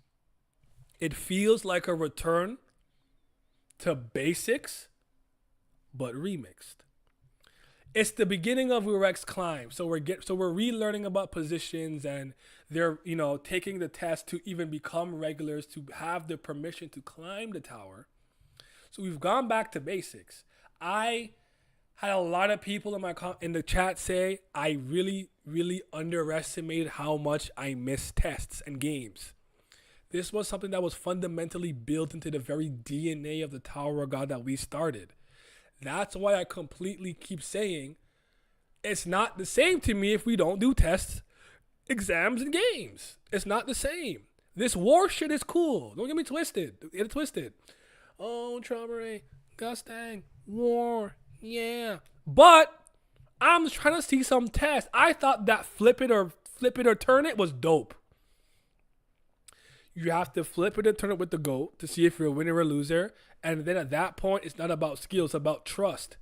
it feels like a return to basics, but remixed. It's the beginning of Urek's climb, so we're relearning about positions, and they're taking the test to even become regulars, to have the permission to climb the tower. So we've gone back to basics. I had a lot of people in the chat say I really, really underestimated how much I missed tests and games. This was something that was fundamentally built into the very DNA of the Tower of God that we started. That's why I completely keep saying it's not the same to me if we don't do tests, exams, and games. It's not the same. This war shit is cool. Don't get me twisted. Get it twisted. Oh, Traumaray, Gustang, war, yeah. But I'm trying to see some tests. I thought that flip it or turn it was dope. You have to flip it and turn it with the GOAT to see if you're a winner or loser. And then at that point, it's not about skill, it's about trust.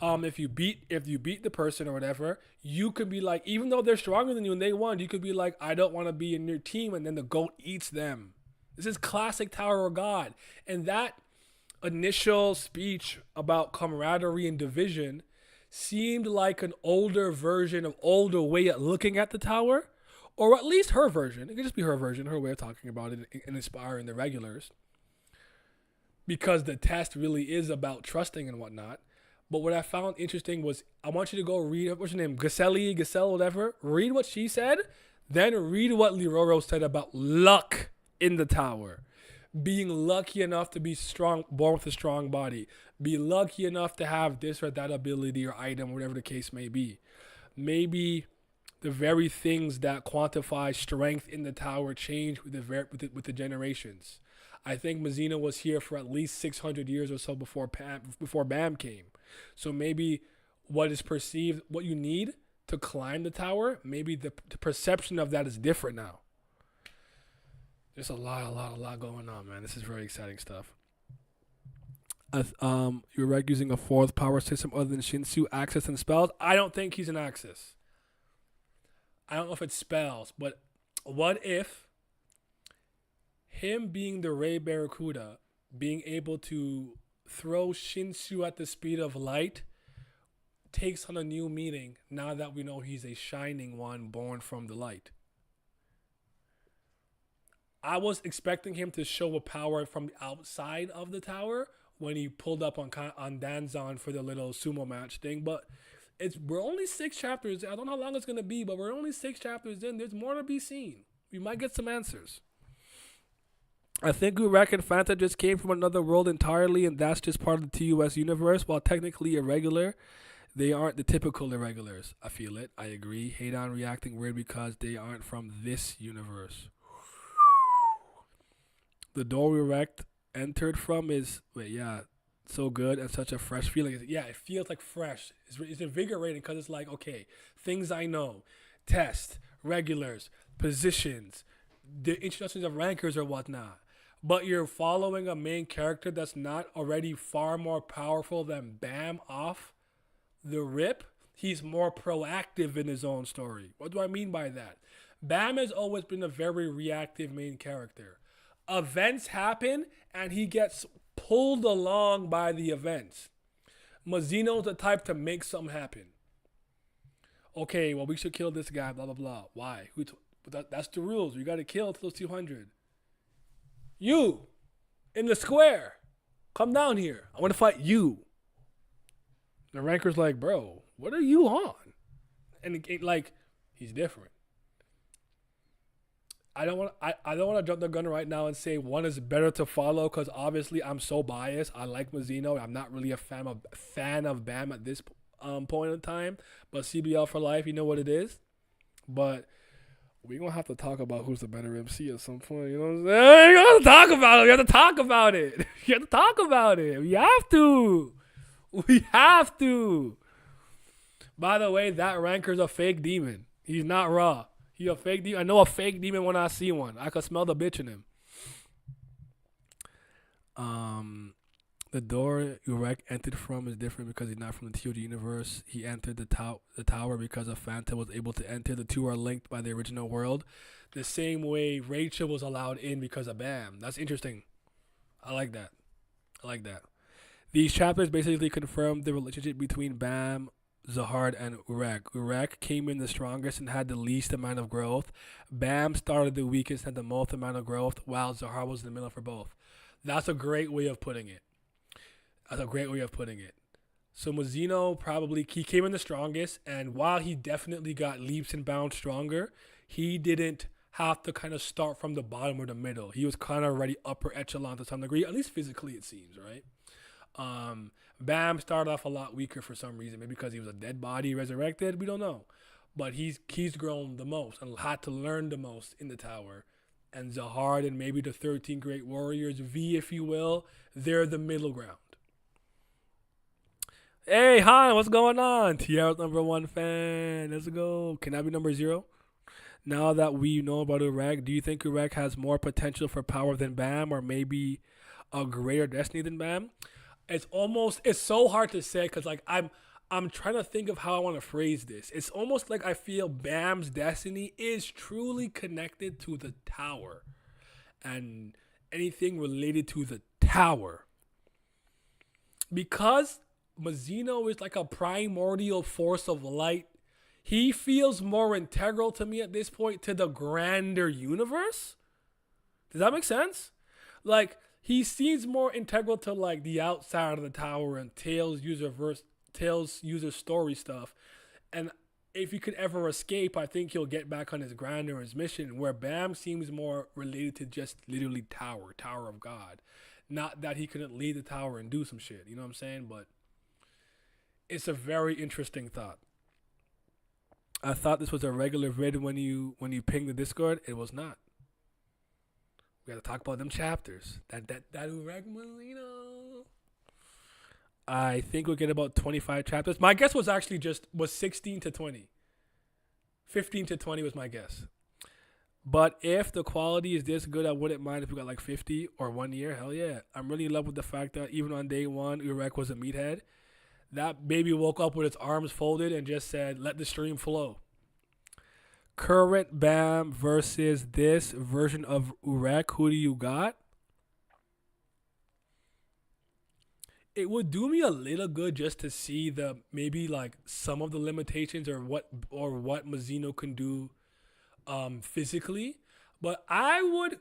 If you beat the person or whatever, you could be like, even though they're stronger than you and they won, you could be like, I don't want to be in your team, and then the GOAT eats them. This is classic Tower of God. And that initial speech about camaraderie and division seemed like an older way of looking at the tower. Or at least her version. It could just be her version, her way of talking about it and inspiring the regulars. Because the test really is about trusting and whatnot. But what I found interesting was, I want you to go read, what's her name? Giselle, whatever. Read what she said. Then read what Liroro said about luck in the tower. Being lucky enough to be strong, born with a strong body. Be lucky enough to have this or that ability or item, whatever the case may be. Maybe the very things that quantify strength in the tower change with the generations. I think Mazino was here for at least 600 years or so before Bam came. So maybe what is perceived, what you need to climb the tower, maybe the perception of that is different now. There's a lot going on, man. This is very exciting stuff. You're using a fourth power system other than Shinsu, Axis, and spells. I don't think he's an Axis. I don't know if it's spells, but what if him being the Ray Barracuda, being able to throw Shinsu at the speed of light, takes on a new meaning now that we know he's a shining one born from the light? I was expecting him to show a power from the outside of the tower when he pulled up on Danzon for the little sumo match thing, but we're only 6 chapters. I don't know how long it's going to be, but we're only 6 chapters in. There's more to be seen. We might get some answers. I think Urek and Phanta just came from another world entirely, and that's just part of the TUS universe. While technically irregular, they aren't the typical irregulars. I feel it. I agree. Haydon reacting weird because they aren't from this universe. The door Urek entered from is... Wait, yeah. So good and such a fresh feeling. Yeah, it feels like fresh. It's invigorating because it's like, okay, things I know, test, regulars, positions, the introductions of rankers or whatnot. But you're following a main character that's not already far more powerful than Bam off the rip. He's more proactive in his own story. What do I mean by that? Bam has always been a very reactive main character. Events happen and he gets pulled along by the events. Mazino's the type to make something happen. Okay, well, we should kill this guy, blah, blah, blah. Why? That's the rules. You got to kill those 200. You, in the square, come down here. I want to fight you. The ranker's like, bro, what are you on? And like, he's different. I don't want to jump the gun right now and say one is better to follow because obviously I'm so biased. I like Mazino. I'm not really a fan of Bam at this point in time. But CBL for life, you know what it is. But we're going to have to talk about who's the better MC at some point. You know what I'm saying? You have to talk about it. You have to talk about it. You have to talk about it. We have to. We have to. By the way, that ranker's a fake demon. He's not raw. He a fake demon. I know a fake demon when I see one. I can smell the bitch in him. The door Urek entered from is different because he's not from the TOG universe. He entered the tower because a Phantom was able to enter. The two are linked by the original world. The same way Rachel was allowed in because of Bam. That's interesting. I like that. These chapters basically confirm the relationship between Bam, Zahard, and Urek. Urek came in the strongest and had the least amount of growth. Bam started the weakest and had the most amount of growth, while Zahard was in the middle for both. That's a great way of putting it. So Mazino he came in the strongest, and while he definitely got leaps and bounds stronger, he didn't have to kind of start from the bottom or the middle. He was kind of already upper echelon to some degree, at least physically it seems, right? Bam started off a lot weaker for some reason, maybe because he was a dead body resurrected. We don't know, but he's grown the most and had to learn the most in the tower. And Zahard and maybe the 13 Great Warriors, V if you will, they're the middle ground. Hey, hi, what's going on? Tiara's #1 fan. Let's go. Can I be number 0? Now that we know about Urek, do you think Urek has more potential for power than Bam, or maybe a greater destiny than Bam? It's so hard to say because like I'm trying to think of how I want to phrase this. It's almost like I feel Bam's destiny is truly connected to the tower and anything related to the tower. Because Mazino is like a primordial force of light, he feels more integral to me at this point to the grander universe. Does that make sense? Like, he seems more integral to like the outside of the tower and Tails user story stuff. And if he could ever escape, I think he'll get back on his grind or his mission, where Bam seems more related to just literally Tower of God. Not that he couldn't leave the tower and do some shit, you know what I'm saying? But it's a very interesting thought. I thought this was a regular vid when you pinged the Discord. It was not. We got to talk about them chapters. That Urek Mazino. I think we'll get about 25 chapters. My guess was actually was 16 to 20. 15 to 20 was my guess. But if the quality is this good, I wouldn't mind if we got like 50 or 1 year. Hell yeah. I'm really in love with the fact that even on day 1, Urek was a meathead. That baby woke up with its arms folded and just said, let the stream flow. Current Bam versus this version of Urek. Who do you got? It would do me a little good just to see maybe like some of the limitations or what Mazino can do physically. But I would,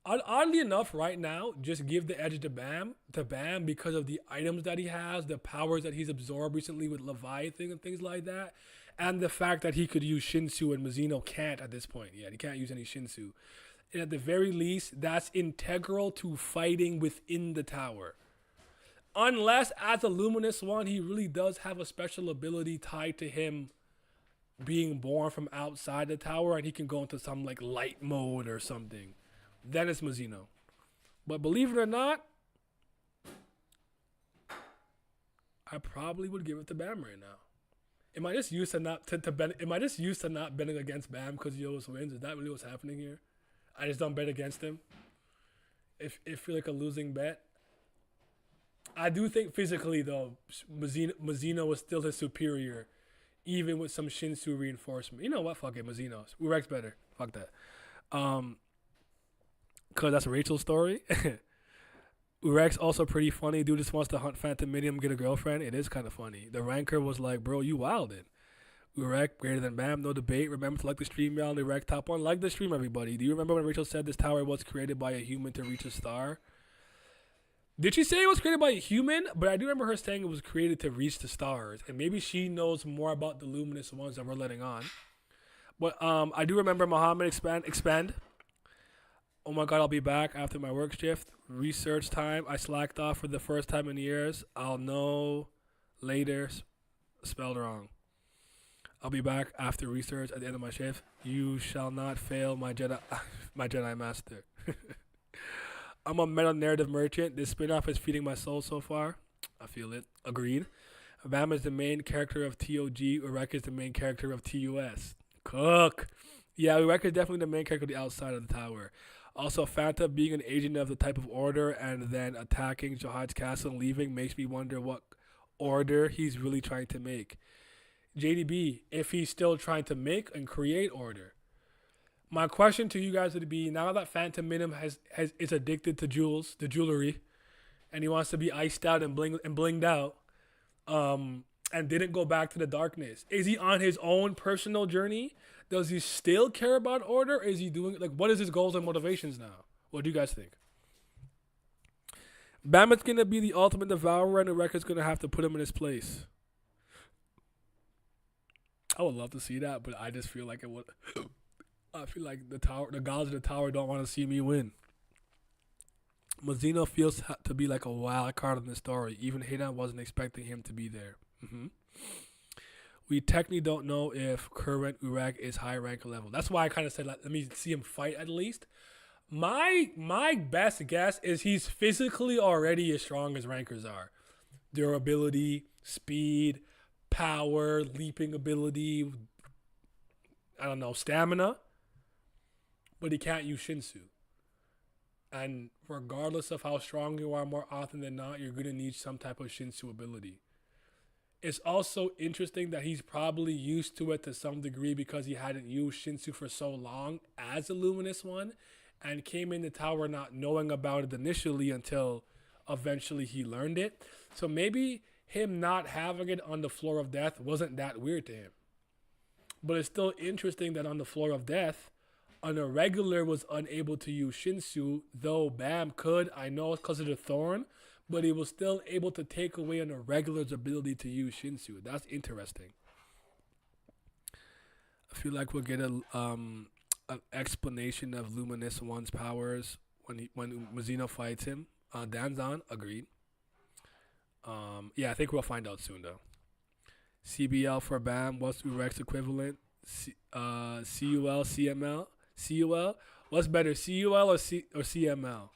oddly enough, right now, just give the edge to Bam because of the items that he has, the powers that he's absorbed recently with Leviathan and things like that, and the fact that he could use Shinsu and Mazino can't at this point. Yeah, he can't use any Shinsu. And at the very least, that's integral to fighting within the tower. Unless, as a Lumunious one, he really does have a special ability tied to him being born from outside the tower and he can go into some like light mode or something. Then it's Mazino. But believe it or not, I probably would give it to Bam right now. Am I just used to not betting against Bam because he always wins? Is that really what's happening here? I just don't bet against him. If feel like a losing bet. I do think physically though, Mazino was still his superior, even with some Shinsu reinforcement. You know what? Fuck it, Mazino's. Urek's better. Fuck that. Cause that's Rachel's story. Urek's also pretty funny. Dude just wants to hunt Phantaminum, get a girlfriend. It is kind of funny. The ranker was like, bro, you wildin'. Urek greater than Bam, no debate. Remember to like the stream, y'all. Urek top one. Like the stream, everybody. Do you remember when Rachel said this tower was created by a human to reach a star? Did she say it was created by a human? But I do remember her saying it was created to reach the stars. And maybe she knows more about the luminous ones that we're letting on. But I do remember Muhammad expand. Oh my God, I'll be back after my work shift. Research time. I slacked off for the first time in years. I'll know later. Spelled wrong. I'll be back after research at the end of my shift. You shall not fail, my Jedi Master. I'm a meta narrative merchant. This spin-off is feeding my soul so far. I feel it. Agreed. Bam is the main character of TOG. Urek is the main character of TUS. Cook. Yeah, Urek is definitely the main character of the outside of the tower. Also, Phanta being an agent of the type of order and then attacking Jihad's castle and leaving makes me wonder what order he's really trying to make. JDB, if he's still trying to make and create order. My question to you guys would be, now that Phantaminum is addicted to jewels, the jewelry, and he wants to be iced out and blinged out, and didn't go back to the darkness, is he on his own personal journey? Does he still care about order? Or is he doing, like, what is his goals and motivations now? What do you guys think? Bam is going to be the ultimate devourer, and the record's going to have to put him in his place. I would love to see that, but I just feel like it would. I feel like the gods of the tower don't want to see me win. Mazino feels to be like a wild card in the story. Even Haydon wasn't expecting him to be there. We technically don't know if current Urek is high rank level. That's why I kind of said, let me see him fight at least. My best guess is he's physically already as strong as rankers are. Durability, speed, power, leaping ability, I don't know, stamina. But he can't use Shinsu. And regardless of how strong you are, more often than not, you're going to need some type of Shinsu ability. It's also interesting that he's probably used to it to some degree because he hadn't used Shinsu for so long as a Luminous one and came in the tower not knowing about it initially until eventually he learned it. So maybe him not having it on the floor of death wasn't that weird to him. But it's still interesting that on the floor of death, an irregular was unable to use Shinsu, though Bam could. I know it's because of the thorn, but he was still able to take away an irregular's ability to use Shinsu. That's interesting. I feel like we'll get an explanation of Luminous One's powers when Mazino fights him. Danzan, agreed. Yeah, I think we'll find out soon, though. CBL for Bam, what's Urek's equivalent? CUL, CML? CUL? What's better, CUL or CML?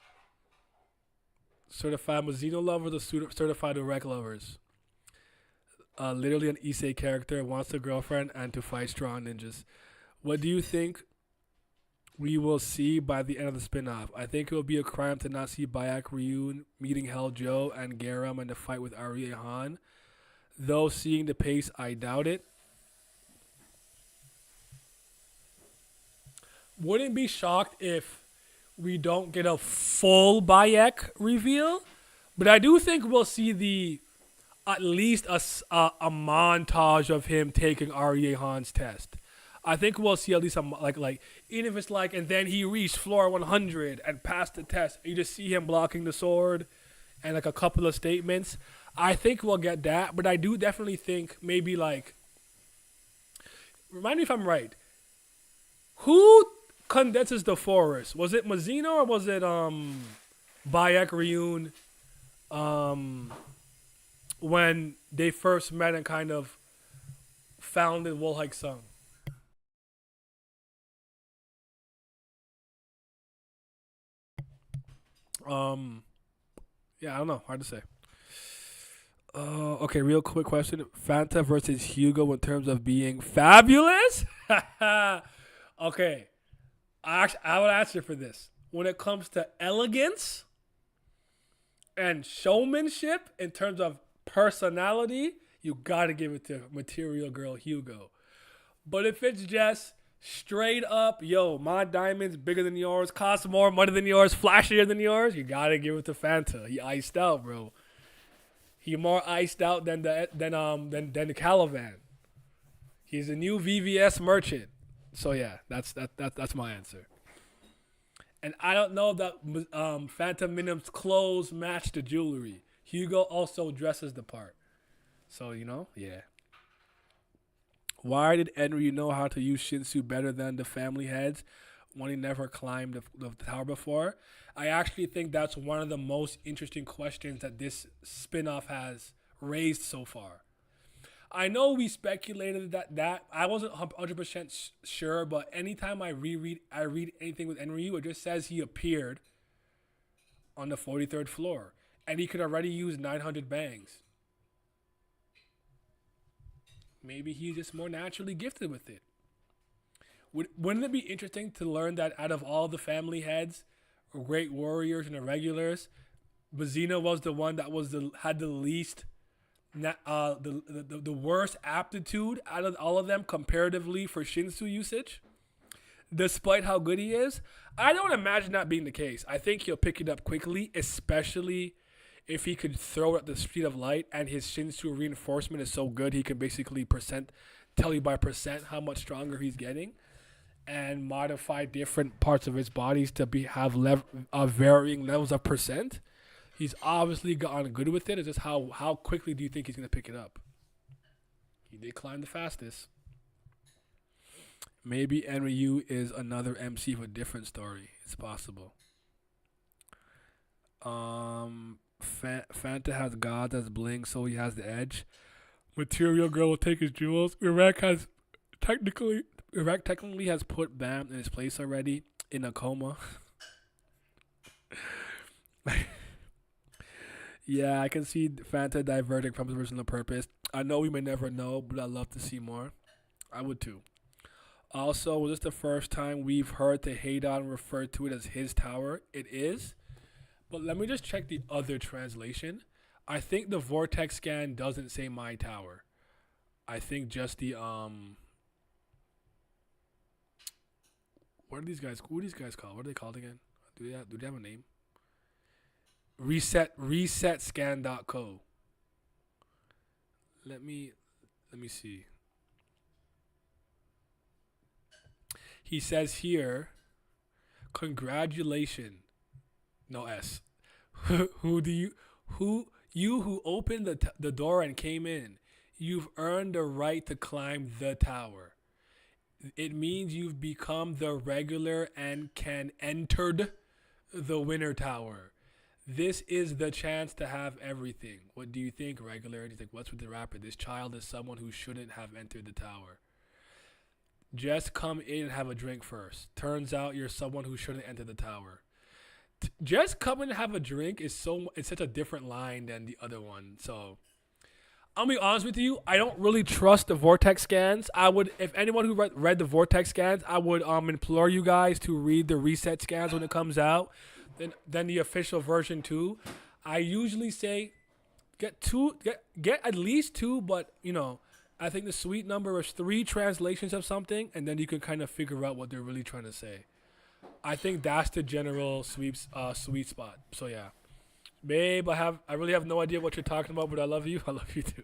Certified Mazino lovers or certified Urek lovers? Literally an Issei character, wants a girlfriend and to fight strong ninjas. What do you think we will see by the end of the spin-off? I think it will be a crime to not see Bayak Ryun meeting Hell Joe and Garam in the fight with Arya Han. Though seeing the pace, I doubt it. Wouldn't be shocked if we don't get a full Bayek reveal, but I do think we'll see at least a montage of him taking Arya Han's test. I think we'll see at least like even if it's like, and then he reached floor 100 and passed the test. You just see him blocking the sword and like a couple of statements. I think we'll get that, but I do definitely think maybe like, remind me if I'm right. Who condenses the forest? Was it Mazino or was it Bayek Ryun when they first met and kind of founded Wolhike Sung? Yeah, I don't know. Hard to say. Okay, real quick question. Phanta versus Hugo in terms of being fabulous? Okay. I would answer for this. When it comes to elegance and showmanship in terms of personality, you gotta give it to Material Girl Hugo. But if it's just straight up, yo, my diamond's bigger than yours, costs more money than yours, flashier than yours, you gotta give it to Fanta. He iced out, bro. He more iced out than the Caliban. He's a new VVS merchant. So yeah, that's my answer. And I don't know that Phantaminum's clothes match the jewelry. Hugo also dresses the part. So, yeah. Why did Enryu know how to use Shinsu better than the family heads when he never climbed the tower before? I actually think that's one of the most interesting questions that this spin-off has raised so far. I know we speculated that I wasn't 100% sure, but anytime I read anything with Enryu, it just says he appeared on the 43rd floor, and he could already use 900 bangs. Maybe he's just more naturally gifted with it. Wouldn't it be interesting to learn that out of all the family heads, great warriors and irregulars, Mazino was the one that had the least, the worst aptitude out of all of them comparatively for Shinsu usage, despite how good he is? I don't imagine that being the case. I think he'll pick it up quickly, especially if he could throw it at the speed of light, and his Shinsu reinforcement is so good he can basically tell you by percent how much stronger he's getting, and modify different parts of his bodies to have varying levels of percent. He's obviously gotten good with it. It's just how quickly do you think he's going to pick it up? He did climb the fastest. Maybe Enryu is another MC of a different story. It's possible. Fanta has gods as bling, so he has the edge. Material Girl will take his jewels. Urek technically has put Bam in his place already in a coma. Yeah, I can see Fanta diverting from his original purpose. I know we may never know, but I'd love to see more. I would too. Also, was this the first time we've heard the Haydon refer to it as his tower? It is. But let me just check the other translation. I think the vortex scan doesn't say my tower. I think just the Who are these guys called? What are they called again? Do they have a name? Resetscan.co. Let me see. He says here, congratulations. No S. Who opened the door and came in? You've earned the right to climb the tower. It means you've become the regular and can enter the winner tower. This is the chance to have everything. What do you think, regular? And he's like, what's with the rapper? This child is someone who shouldn't have entered the tower. Just come in and have a drink first. Turns out you're someone who shouldn't enter the tower. Just come in and have a drink it's such a different line than the other one. So I'll be honest with you, I don't really trust the vortex scans. I would, if anyone who read the vortex scans, I would implore you guys to read the reset scans when it comes out. Then the official version too. I usually say get at least two, but I think the sweet number is 3 translations of something, and then you can kind of figure out what they're really trying to say. I think that's the general sweet spot. So yeah, babe, I really have no idea what you're talking about, but I love you. I love you too.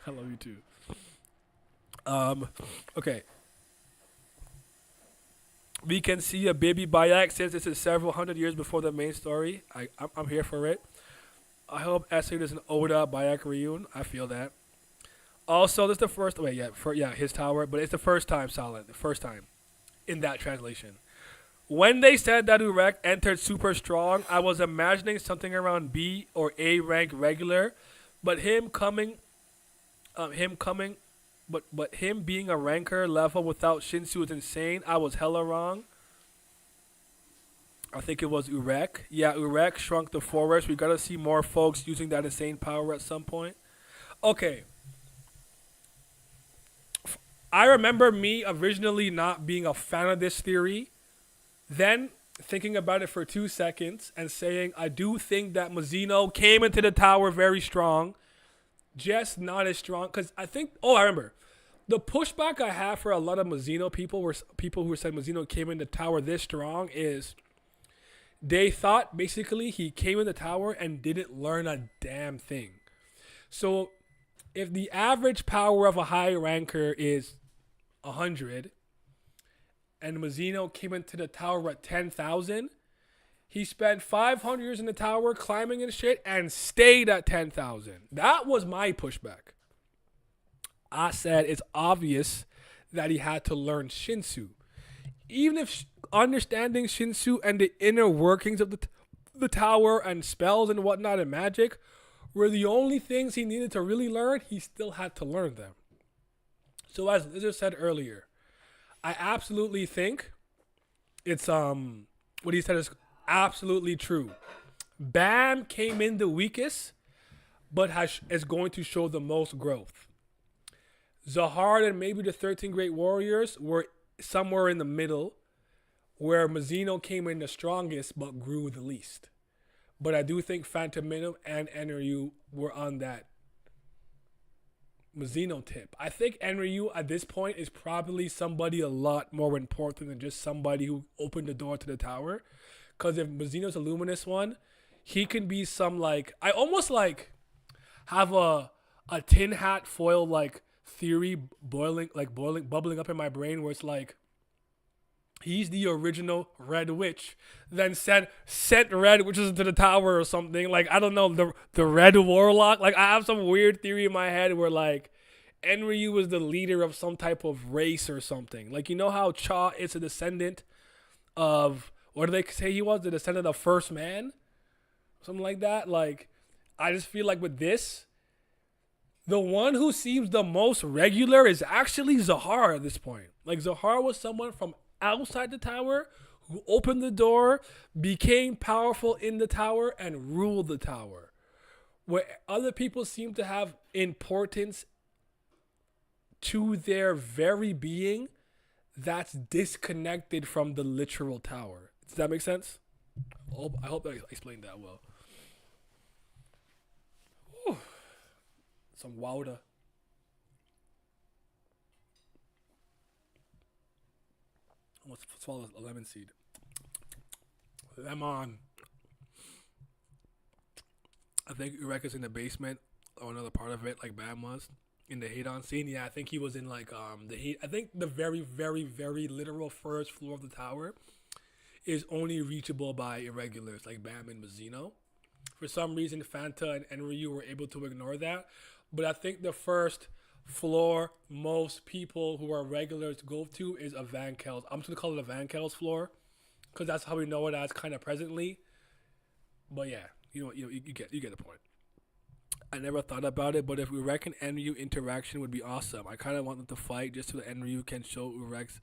I love you too. Okay. We can see a baby Bayak since this is several hundred years before the main story. I'm here for it. I hope Essay doesn't Oda Bayak Ryun. I feel that. Also, this is the first his tower, but it's the first time solid. The first time in that translation. When they said that Urek entered super strong, I was imagining something around B or A rank regular, but him being a ranker level without Shinsu is insane. I was hella wrong. I think it was Urek. Yeah, Urek shrunk the forest. We gotta see more folks using that insane power at some point. Okay. I remember me originally not being a fan of this theory, then thinking about it for 2 seconds and saying I do think that Mazino came into the tower very strong, just not as strong. Because I think, I remember. The pushback I have for a lot of Mazino people were people who said Mazino came in the tower this strong is they thought basically he came in the tower and didn't learn a damn thing. So if the average power of a high ranker is 100 and Mazino came into the tower at 10,000, he spent 500 years in the tower climbing and shit and stayed at 10,000. That was my pushback. I said it's obvious that he had to learn Shinsu. Even if understanding Shinsu and the inner workings of the tower and spells and whatnot and magic were the only things he needed to really learn, he still had to learn them. So as Lizard said earlier, I absolutely think it's what he said is absolutely true. Bam came in the weakest, but is going to show the most growth. Zahar and maybe the 13 Great Warriors were somewhere in the middle, where Mazino came in the strongest but grew the least. But I do think Phantaminum and Enryu were on that Mazino tip. I think Enryu at this point is probably somebody a lot more important than just somebody who opened the door to the tower. Because if Mazino's a Lumunious one, he can be some I almost have a tin hat foil theory bubbling up in my brain where it's he's the original Red Witch, then sent Red Witches into the tower or something. I don't know, the Red Warlock. I have some weird theory in my head where Enryu was the leader of some type of race or something. You know how Cha is a descendant of, what do they say he was? The descendant of First Man? Something like that. I just feel with this, the one who seems the most regular is actually Zahar at this point. Zahar was someone from outside the tower who opened the door, became powerful in the tower, and ruled the tower. Where other people seem to have importance to their very being that's disconnected from the literal tower. Does that make sense? I hope I explained that well. Whew. Some Wowda. Almost swallowed a lemon seed. Lemon. I think Urek is in the basement or another part of it, like Bam was in the Haydon scene. Yeah, I think he was in I think the very, very, very literal first floor of the tower is only reachable by irregulars like Bam and Mazino. For some reason, Phanta and Enryu were able to ignore that. But I think the first floor most people who are regulars go to is a Van Kel's. I'm just going to call it a Van Kel's floor because that's how we know it as kind of presently. But yeah, you get the point. I never thought about it, but if Urek and Enryu interaction would be awesome. I kind of want them to fight just so that Enryu can show Urek's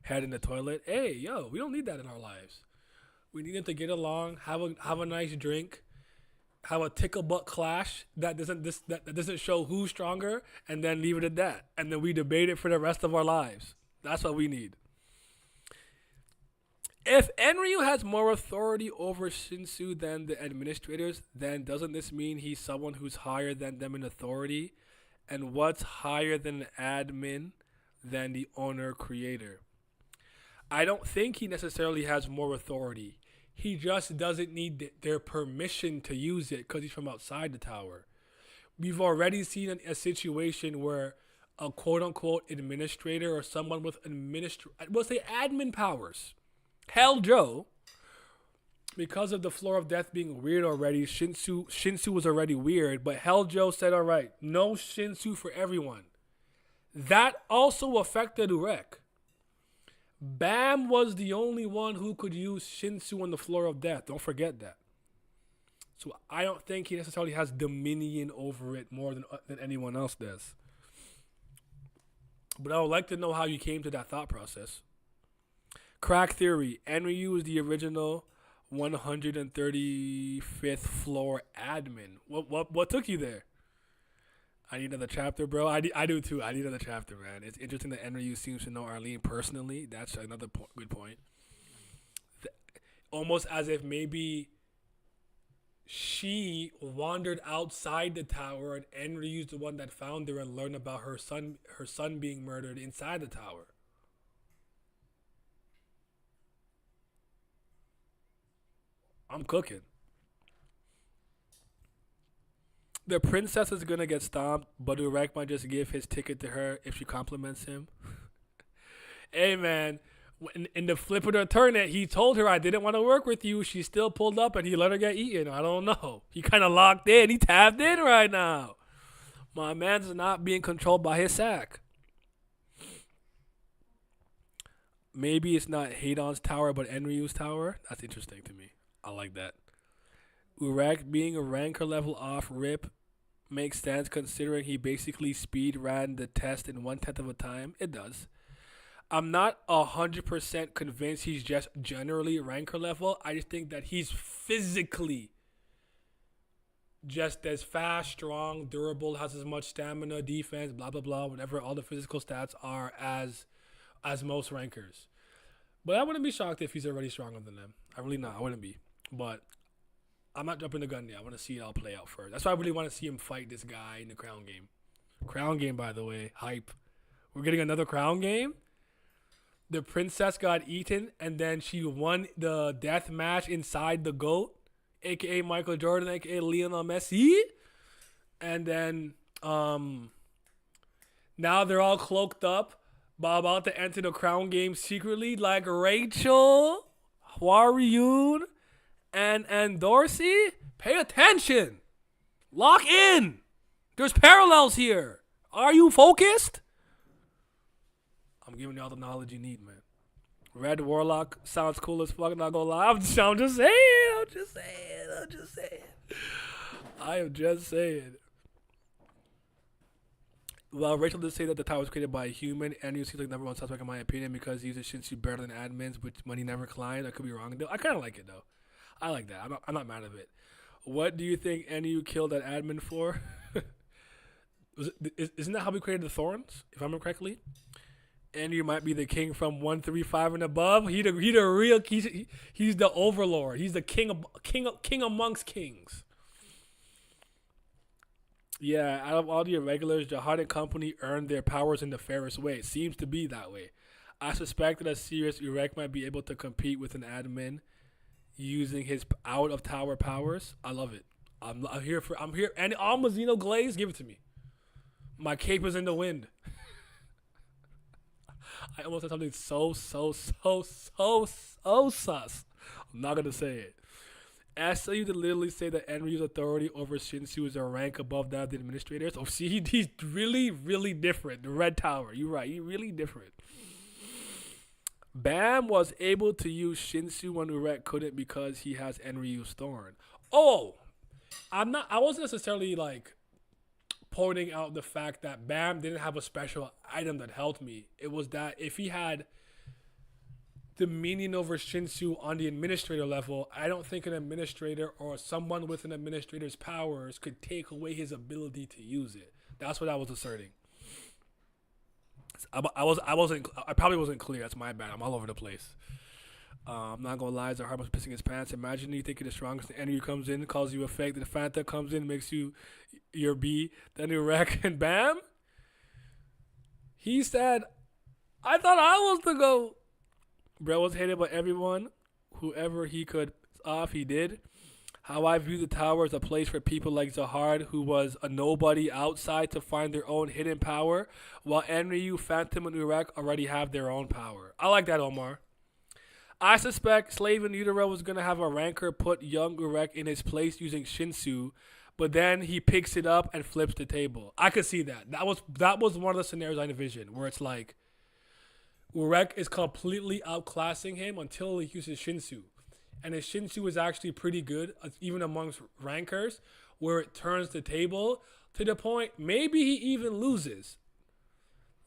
head in the toilet. Hey, yo, we don't need that in our lives. We need them to get along, have a nice drink, have a tickle butt clash that doesn't show who's stronger, and then leave it at that. And then we debate it for the rest of our lives. That's what we need. If Enryu has more authority over Shinsu than the administrators, then doesn't this mean he's someone who's higher than them in authority? And what's higher than an admin than the owner creator? I don't think he necessarily has more authority. He just doesn't need their permission to use it because he's from outside the tower. We've already seen a situation where a quote-unquote administrator or someone with admin powers, Hell Joe, because of the floor of death being weird already, Shinsu was already weird, but Hell Joe said, all right, no Shinsu for everyone. That also affected Urek. Bam was the only one who could use Shinsu on the floor of death. Don't forget that. So I don't think he necessarily has dominion over it more than anyone else does. But I would like to know how you came to that thought process. Crack theory. Enryu is the original 135th floor admin. What took you there? I need another chapter, bro. I do too. I need another chapter, man. It's interesting that Enryu seems to know Arlene personally. That's another good point. Almost as if maybe she wandered outside the tower and Enryu's the one that found her and learned about her son being murdered inside the tower. I'm cooking. The princess is gonna get stomped, but Urek might just give his ticket to her if she compliments him. Hey man, in the flip of the turn, he told her I didn't want to work with you. She still pulled up and he let her get eaten. I don't know. He kind of locked in. He tapped in right now. My man's not being controlled by his sack. Maybe it's not Haydon's tower, but Enryu's tower. That's interesting to me. I like that. Urek being a ranker level off rip makes sense considering he basically speed ran the test in 1/10 of a time. It does. I'm not 100% convinced he's just generally ranker level. I just think that he's physically just as fast, strong, durable, has as much stamina, defense, blah, blah, blah, whatever all the physical stats are as most rankers. But I wouldn't be shocked if he's already stronger than them. I really not. I wouldn't be. But I'm not jumping the gun yet. I want to see it all play out first. That's why I really want to see him fight this guy in the crown game. Crown game, by the way. Hype. We're getting another crown game? The princess got eaten, and then she won the death match inside the GOAT, a.k.a. Michael Jordan, a.k.a. Lionel Messi. And then now they're all cloaked up, but about to enter the crown game secretly, like Rachel, Hwaryun, and Dorsey. Pay attention. Lock in. There's parallels here. Are you focused? I'm giving you all the knowledge you need, man. Red Warlock sounds cool as fuck, not gonna lie. I'm just saying. I am just saying. Well, Rachel did say that the tower was created by a human, and he seems like number one suspect in my opinion because he uses Shinsu better than admins, which money never climbed. I could be wrong though. I kind of like it though. I like that. I'm not mad at it. What do you think NU killed that admin for? Isn't that how we created the Thorns, if I remember correctly? And you might be the king from 135 and above. He's the overlord. He's the king amongst kings. Yeah, out of all the irregulars, Jihad and company earned their powers in the fairest way. It seems to be that way. I suspect that a serious Urek might be able to compete with an admin using his out of tower powers. I love it. I'm here. And all Mazino glaze, give it to me. My cape is in the wind. I almost said something so sus. I'm not going to say it. So you to literally say that Enryu's authority over Shinsu is a rank above that of the administrators. Oh, see, he's really, really different. The Red Tower. You're right. He's really different. Bam was able to use Shinsu when Urek couldn't because he has Enryu's Thorn. Oh, I wasn't necessarily like pointing out the fact that Bam didn't have a special item that helped me. It was that if he had dominion over Shinsu on the administrator level, I don't think an administrator or someone with an administrator's powers could take away his ability to use it. That's what I was asserting. I probably wasn't clear. That's my bad. I'm all over the place. I'm not gonna lie, Zahar was pissing his pants. Imagine you think you're the strongest, the enemy comes in, calls you a fake, the Phanta comes in, makes you your B, then you wreck, and bam. He said, I thought I was the GOAT. Bro was hated by everyone. Whoever he could off, he did. How I view the tower as a place for people like Zahard, who was a nobody outside, to find their own hidden power, while Enryu, Phantom, and Urek already have their own power. I like that, Omar. I suspect Slave and Utero was going to have a ranker put young Urek in his place using Shinsu, but then he picks it up and flips the table. I could see that. That was one of the scenarios I envisioned, where it's like Urek is completely outclassing him until he uses Shinsu. And his Shinsu is actually pretty good, even amongst rankers, where it turns the table to the point maybe he even loses.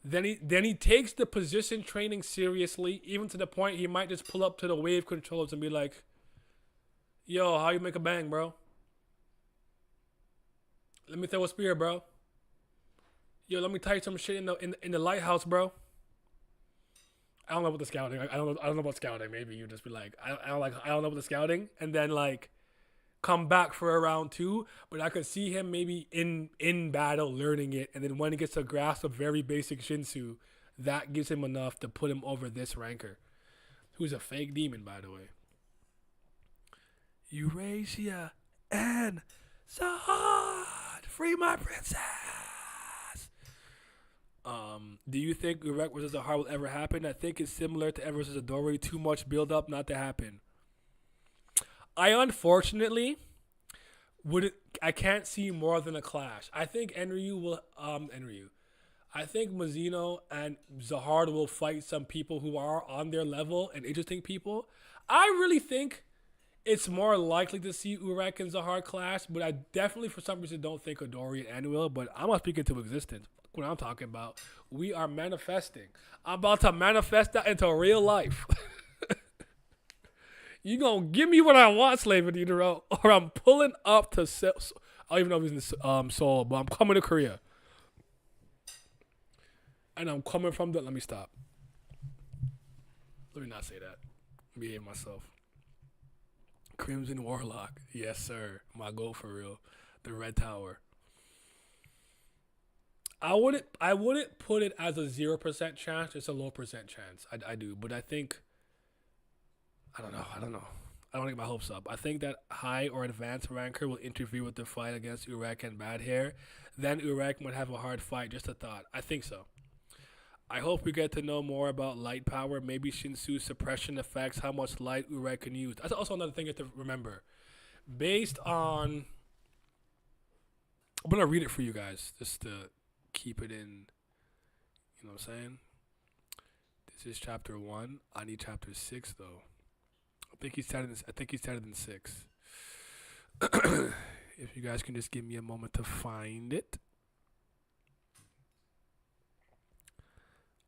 Then he takes the position training seriously, even to the point he might just pull up to the wave controllers and be like, yo, how you make a bang, bro? Let me throw a spear, bro. Yo, let me tell you some shit in the lighthouse, bro. I don't know about the scouting. I don't know about scouting. Maybe you just be like, I don't know about the scouting, and then like come back for a round two. But I could see him maybe in battle learning it, and then when he gets a grasp of very basic Shinsu, that gives him enough to put him over this ranker, who's a fake demon, by the way. Eurasia and Zahad, free my princess. Do you think Urek versus Zahar will ever happen? I think it's similar to Ever versus Adori. Too much build up not to happen. I unfortunately wouldn't. I can't see more than a clash. I think Enryu will. I think Mazino and Zahar will fight some people who are on their level and interesting people. I really think it's more likely to see Urek and Zahar clash, but I definitely, for some reason, don't think Adori and Anu will. But I'm not speaking to existence. What I'm talking about, we are manifesting. I'm about to manifest that into real life. You gonna give me what I want, Slave in Utero, or I'm pulling up to Seoul. I don't even know if he's in Seoul, but I'm coming to Korea. And I'm coming from the, let me stop. Let me not say that. Behave myself. Crimson Warlock. Yes, sir. My goal for real. The Red Tower. I wouldn't put it as a 0% chance. It's a low percent chance. I do, but I think I don't know. I don't get my hopes up. I think that high or advanced ranker will interfere with the fight against Urek and Bad Hair. Then Urek might have a hard fight. Just a thought. I think so. I hope we get to know more about light power. Maybe Shinsu's suppression affects how much light Urek can use. That's also another thing you have to remember. Based on, I'm gonna read it for you guys just to keep it in, you know what I'm saying? This is chapter 1. I need chapter 6 though. I think he's tighter than 6. If you guys can just give me a moment to find it.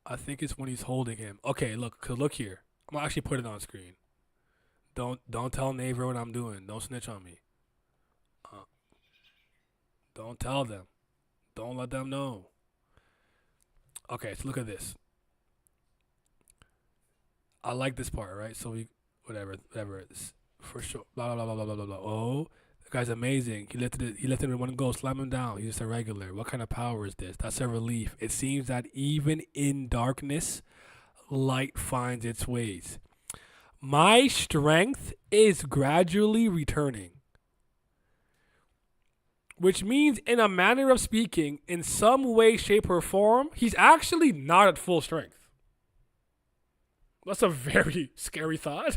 I think it's when he's holding him. Okay, look here. I'm gonna actually put it on screen. Don't tell Naver what I'm doing. Don't snitch on me. Don't tell them. Don't let them know. Okay, so look at this. I like this part, right? So we, whatever it's for sure. Blah blah blah blah blah blah blah. Oh, the guy's amazing. He lifted him in one go, slam him down. He's just a regular. What kind of power is this? That's a relief. It seems that even in darkness, light finds its ways. My strength is gradually returning. Which means, in a manner of speaking, in some way, shape, or form, he's actually not at full strength. That's a very scary thought.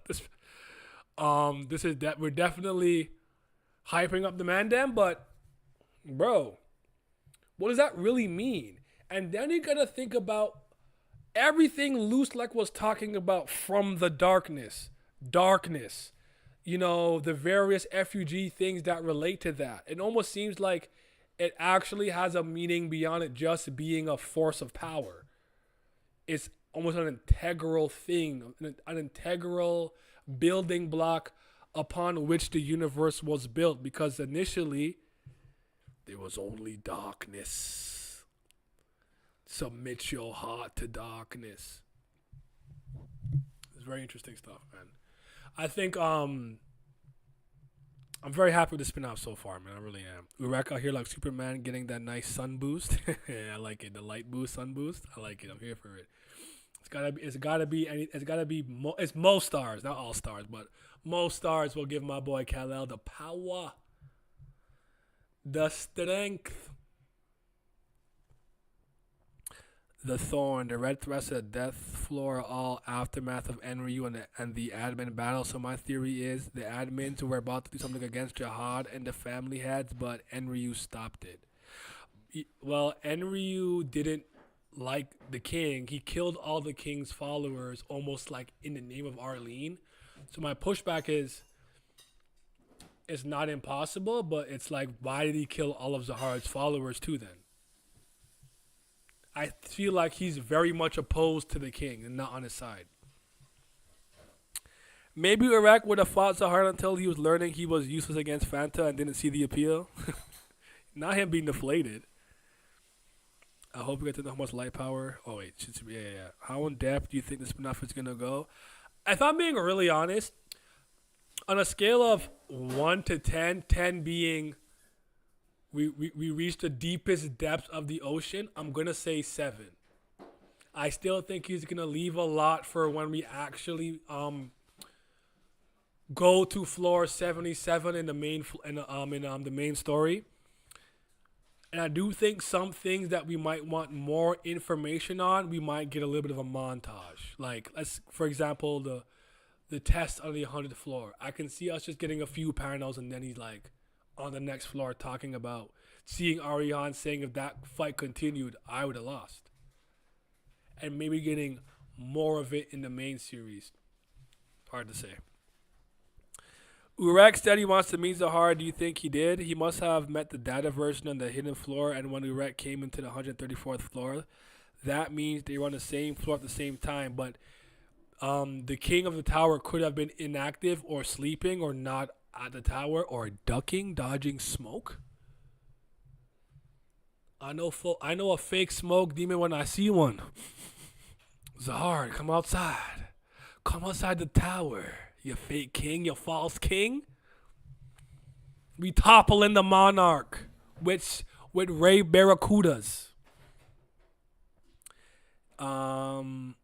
This is that we're definitely hyping up the Mandem, but bro, what does that really mean? And then you gotta think about everything Loose Like was talking about from the darkness. You know, the various FUG things that relate to that. It almost seems like it actually has a meaning beyond it just being a force of power. It's almost an integral thing, an integral building block upon which the universe was built, because initially there was only darkness. Submit your heart to darkness. It's very interesting stuff, man. I think I'm very happy with the spin-off so far, man. I really am. Urek out here like Superman getting that nice sun boost. I like it. The light boost, sun boost. I like it. I'm here for it. It's most stars, not all stars, but most stars will give my boy Kal-El the power, the strength, the thorn, the red thrust, the death floor, all aftermath of Enryu and the admin battle. So my theory is the admins were about to do something against Jihad and the family heads, but Enryu stopped it. Well, Enryu didn't like the king. He killed all the king's followers almost like in the name of Arlene. So my pushback is, it's not impossible, but it's like, why did he kill all of Zahar's followers too then? I feel like he's very much opposed to the king and not on his side. Maybe Urek would have fought Zahar until he was learning he was useless against Phanta and didn't see the appeal. Not him being deflated. I hope you get to know how much light power. Oh wait, yeah. How in depth do you think the spin-off is gonna go? If I'm being really honest, on a scale of 1 to 10, 10 being we reached the deepest depths of the ocean, I'm gonna say 7. I still think he's gonna leave a lot for when we actually go to floor 77 in the the main story. And I do think some things that we might want more information on, we might get a little bit of a montage. Like, for example, the test on the 100th floor. I can see us just getting a few panels, and then he's like on the next floor talking about seeing Ariane saying if that fight continued, I would have lost. And maybe getting more of it in the main series. Hard to say. Urek said he wants to meet Zahar. Do you think he did? He must have met the data version on the hidden floor, and when Urek came into the 134th floor, that means they were on the same floor at the same time. But the king of the tower could have been inactive or sleeping or not at the tower or ducking, dodging smoke. I know a fake smoke demon when I see one. Zahar, come outside. Come outside the tower. You fake king, you false king. We toppling the monarch with Ray Barracudas. Did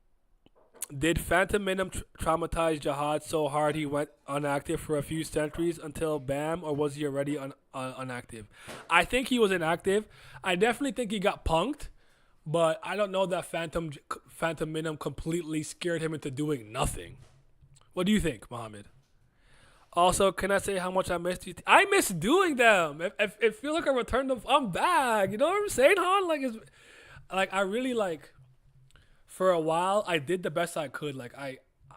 Phantaminum traumatize Jihad so hard he went inactive for a few centuries until bam, or was he already inactive? I think he was inactive. I definitely think he got punked, but I don't know that Phantaminum completely scared him into doing nothing. What do you think, Mohammed? Also, can I say how much I missed you? I miss doing them. If it feels like I returned them, I'm back. You know what I'm saying, hon? I really for a while, I did the best I could.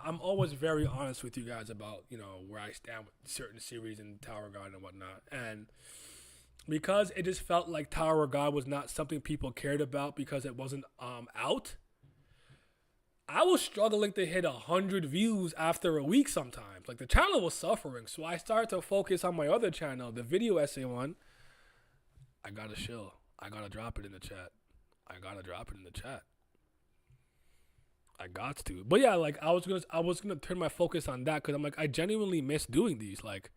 I'm always very honest with you guys about, where I stand with certain series in Tower of God and whatnot. And because it just felt like Tower of God was not something people cared about because it wasn't out, I was struggling to hit 100 views after a week sometimes. Like, the channel was suffering. So I started to focus on my other channel, the video essay one. I gotta chill. I gotta drop it in the chat. I got to. But yeah, I was gonna turn my focus on that because I'm like, I genuinely miss doing these. Like,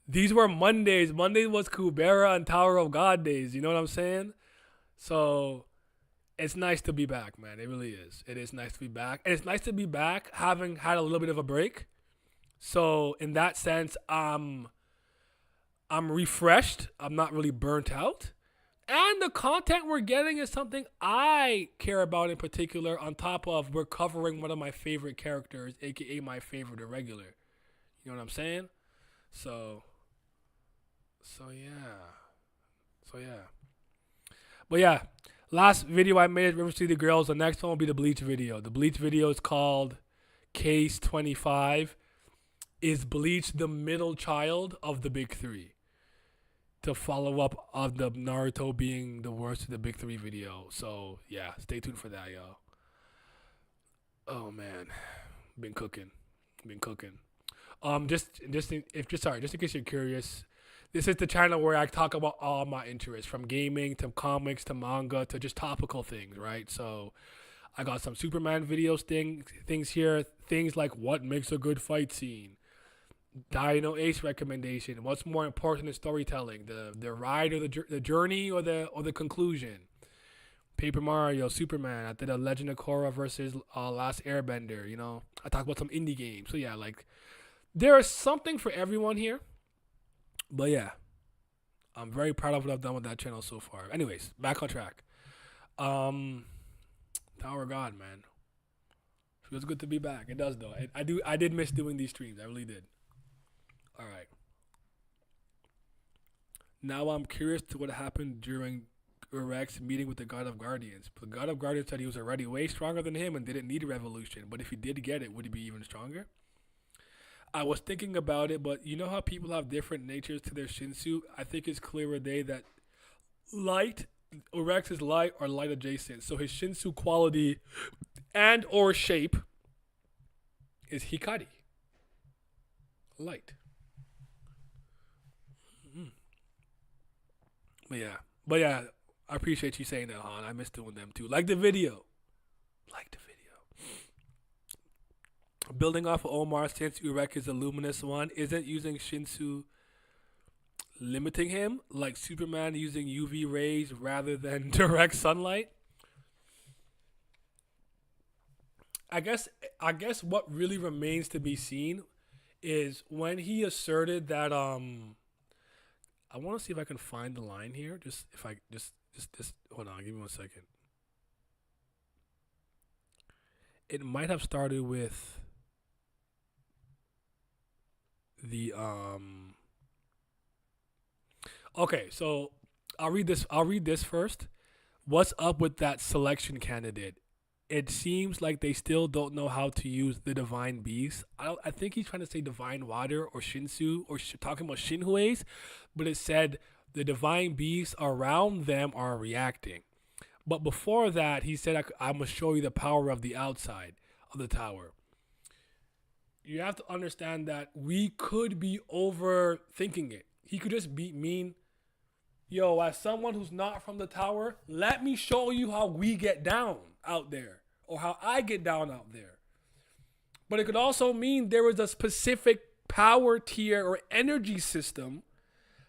these were Mondays. Monday was Kubera and Tower of God days. You know what I'm saying? So it's nice to be back, man. It really is. It is nice to be back. And it's nice to be back having had a little bit of a break. So in that sense, I'm refreshed. I'm not really burnt out. And the content we're getting is something I care about in particular, on top of we're covering one of my favorite characters, a.k.a. my favorite irregular. You know what I'm saying? So yeah. But yeah, last video I made, River City Girls. The next one will be the Bleach video. The Bleach video is called Case 25. Is Bleach the middle child of the big three? To follow up on the Naruto being the worst of the big three video. So yeah, stay tuned for that, y'all. Oh man, been cooking. Just in case you're curious, this is the channel where I talk about all my interests, from gaming to comics to manga to just topical things, right? So I got some Superman videos things here, things like what makes a good fight scene, Dino Ace recommendation, what's more important in storytelling, the ride or the journey or the conclusion. Paper Mario, Superman. I did a Legend of Korra versus Last Airbender. I talked about some indie games. So yeah, there is something for everyone here. But yeah, I'm very proud of what I've done with that channel so far. Anyways, back on track. Tower of God, man. Feels good to be back. It does though. I did miss doing these streams. I really did. All right. Now I'm curious to what happened during Urek's meeting with the God of Guardians. The God of Guardians said he was already way stronger than him and didn't need a revolution. But if he did get it, would he be even stronger? I was thinking about it, but you know how people have different natures to their Shinsu? I think it's clearer day that Urek's is light or light adjacent. So his Shinsu quality and or shape is Hikari. Light. But yeah, I appreciate you saying that, Han. I miss doing them too. Like the video. Like the video. Building off of Omar, since Urek is the luminous one, isn't using Shinsu limiting him like Superman using UV rays rather than direct sunlight? I guess what really remains to be seen is when he asserted that I want to see if I can find the line here. Just if I just hold on, give me 1 second. It might have started with the okay, so I'll read this first. What's up with that selection candidate? It seems like they still don't know how to use the divine beast. I think he's trying to say divine water or Shinsu or talking about Shinhues, but it said the divine beasts around them are reacting. But before that, he said, I'm going to show you the power of the outside of the tower. You have to understand that we could be overthinking it. He could just mean, yo, as someone who's not from the tower, let me show you how we get down out there, or how I get down out there. But it could also mean there is a specific power tier or energy system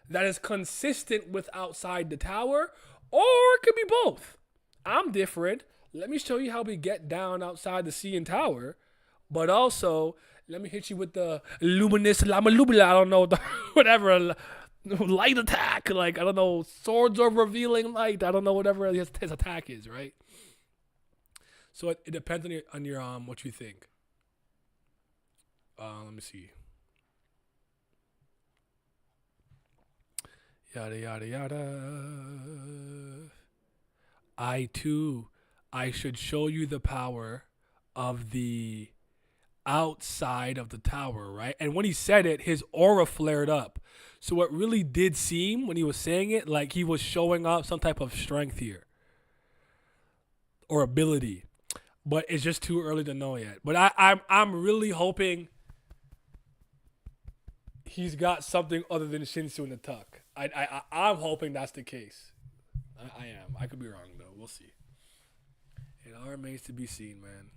that is consistent with outside the tower, or it could be both. I'm different. Let me show you how we get down outside the CN tower, but also let me hit you with the luminous lamalubula, I don't know, whatever, light attack, like, I don't know, swords of revealing light, I don't know, whatever his attack is, right? So it depends on your what you think. Let me see. Yada yada yada. I should show you the power of the outside of the tower, right? And when he said it, his aura flared up. So it really did seem when he was saying it like he was showing off some type of strength here or ability. But it's just too early to know yet. But I'm really hoping he's got something other than Shinsu in the tuck. I'm hoping that's the case. I am. I could be wrong though. We'll see. It all remains to be seen, man.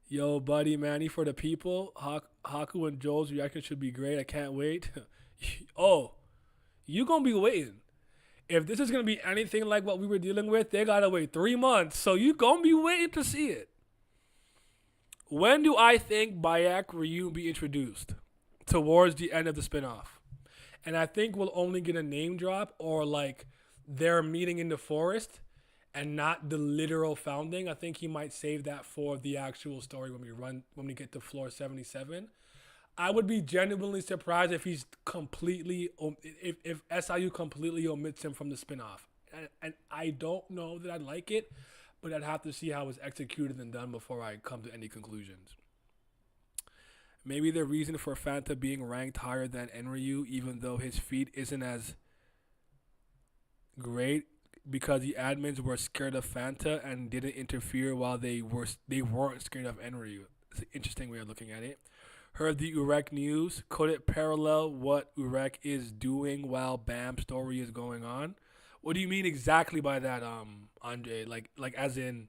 Yo, buddy, Manny, for the people, Haku and Joel's reaction should be great. I can't wait. Oh, you gonna be waiting. If this is going to be anything like what we were dealing with, they got to wait 3 months. So you going to be waiting to see it. When do I think Bayak Ryu be introduced? Towards the end of the spinoff. And I think we'll only get a name drop or like their meeting in the forest and not the literal founding. I think he might save that for the actual story when we get to floor 77. I would be genuinely surprised if he's completely, if SIU completely omits him from the spinoff. And I don't know that I'd like it, but I'd have to see how it's executed and done before I come to any conclusions. Maybe the reason for Phanta being ranked higher than Enryu, even though his feat isn't as great, because the admins were scared of Phanta and didn't interfere while they weren't scared of Enryu. It's an interesting way of looking at it. Heard the Urek news. Could it parallel what Urek is doing while Bam's story is going on? What do you mean exactly by that, Andre? Like as in,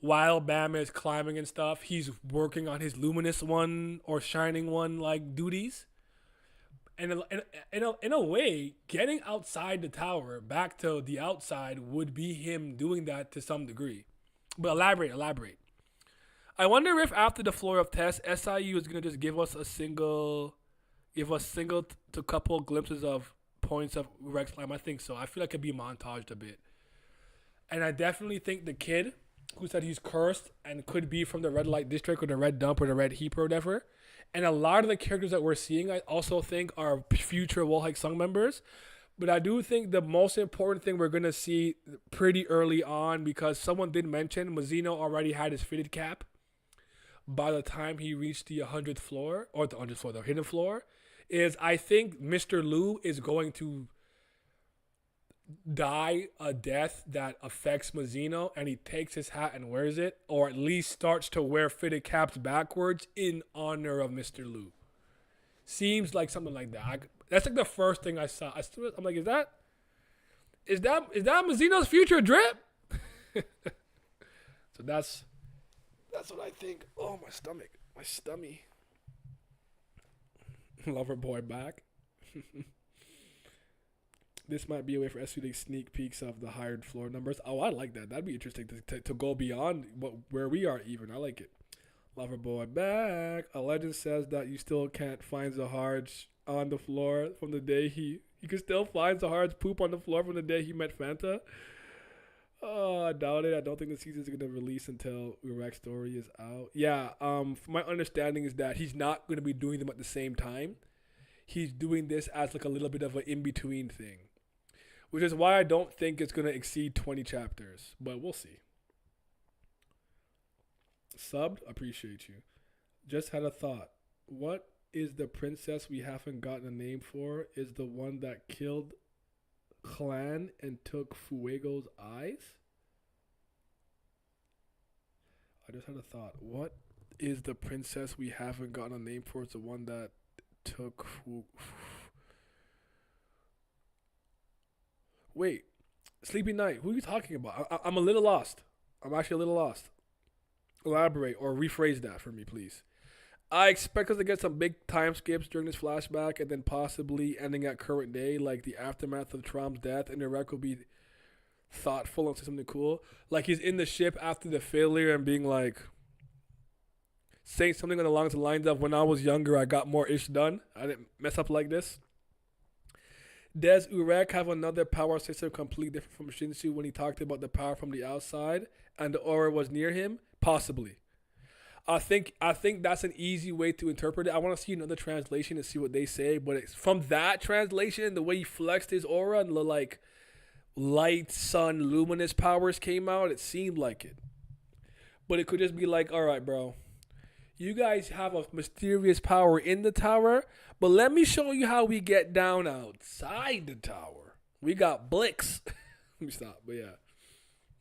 while Bam is climbing and stuff, he's working on his luminous one or shining one like duties. And in a way, getting outside the tower back to the outside would be him doing that to some degree. But elaborate. I wonder if after the floor of tests, SIU is gonna just give us single to couple glimpses of points of Urek's climb. I think so. I feel like it'd be montaged a bit. And I definitely think the kid who said he's cursed and could be from the red light district or the red dump or the red heap or whatever. And a lot of the characters that we're seeing, I also think are future Wallhike Sung members. But I do think the most important thing we're going to see pretty early on, because someone did mention Mazino already had his fitted cap by the time he reached the 100th floor, or the hidden floor, is I think Mr. Liu is going to die a death that affects Mazino, and he takes his hat and wears it, or at least starts to wear fitted caps backwards in honor of Mr. Liu. Seems like something like that. That's like the first thing I saw. I'm like, is that Is that Mazino's future drip? So that's what I think. Oh, my stomach. My stomach. Lover boy back. This might be a way for SU to sneak peeks of the hired floor numbers. Oh, I like that. That'd be interesting to go beyond where we are even. I like it. Lover boy back. A legend says that you still can't find Zahar's on the floor from the day you can still find Zahar's poop on the floor from the day he met Fanta. Oh, I doubt it. I don't think the season's going to release until Urek's story is out. Yeah, my understanding is that he's not going to be doing them at the same time. He's doing this as like a little bit of an in-between thing, which is why I don't think it's going to exceed 20 chapters, but we'll see. Subbed, appreciate you. Just had a thought. What is the princess we haven't gotten a name for? Is the one that killed Clan and took Fuego's eyes? I just had a thought. What is the princess we haven't gotten a name for? It's the one that took Wait, Sleepy Night. Who are you talking about? I'm a little lost. I'm actually a little lost. Elaborate or rephrase that for me, please. I expect us to get some big time skips during this flashback and then possibly ending at current day, like the aftermath of Trom's death, and Urek will be thoughtful and say something cool. Like he's in the ship after the failure and being like, saying something along the lines of, when I was younger, I got more ish done. I didn't mess up like this. Does Urek have another power system completely different from Shinsu when he talked about the power from the outside and the aura was near him? Possibly. I think that's an easy way to interpret it. I want to see another translation and see what they say, but it's from that translation, the way he flexed his aura and the like light, sun, luminous powers came out, it seemed like it. But it could just be like, all right, bro, you guys have a mysterious power in the tower, but let me show you how we get down outside the tower. We got Blix. Let me stop, but yeah.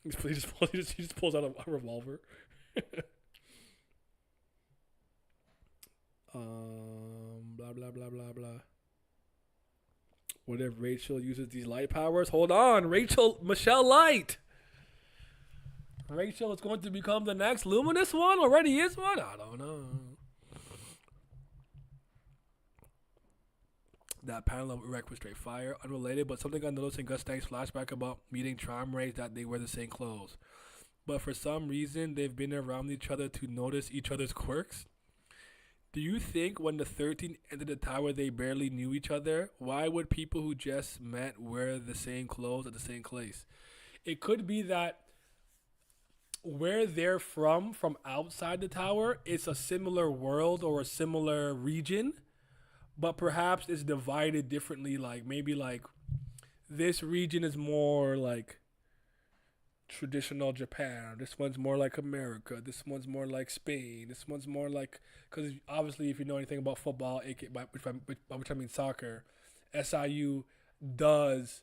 He just pulls out a revolver. Blah, blah, blah, blah, blah. What if Rachel uses these light powers? Hold on. Michelle Light. Rachel is going to become the next Lumunious one? Already is one? I don't know. That panel of Urek was straight fire. Unrelated, but something I noticed in Gus Tank's flashback about meeting Trom Rays that they wear the same clothes. But for some reason, they've been around each other to notice each other's quirks. Do you think when the 13 entered the tower, they barely knew each other? Why would people who just met wear the same clothes at the same place? It could be that where they're from outside the tower, it's a similar world or a similar region, but perhaps it's divided differently. Like maybe like this region is more like traditional Japan. This one's more like America. This one's more like Spain. This one's more like, because obviously if you know anything about football, by which I mean soccer, SIU does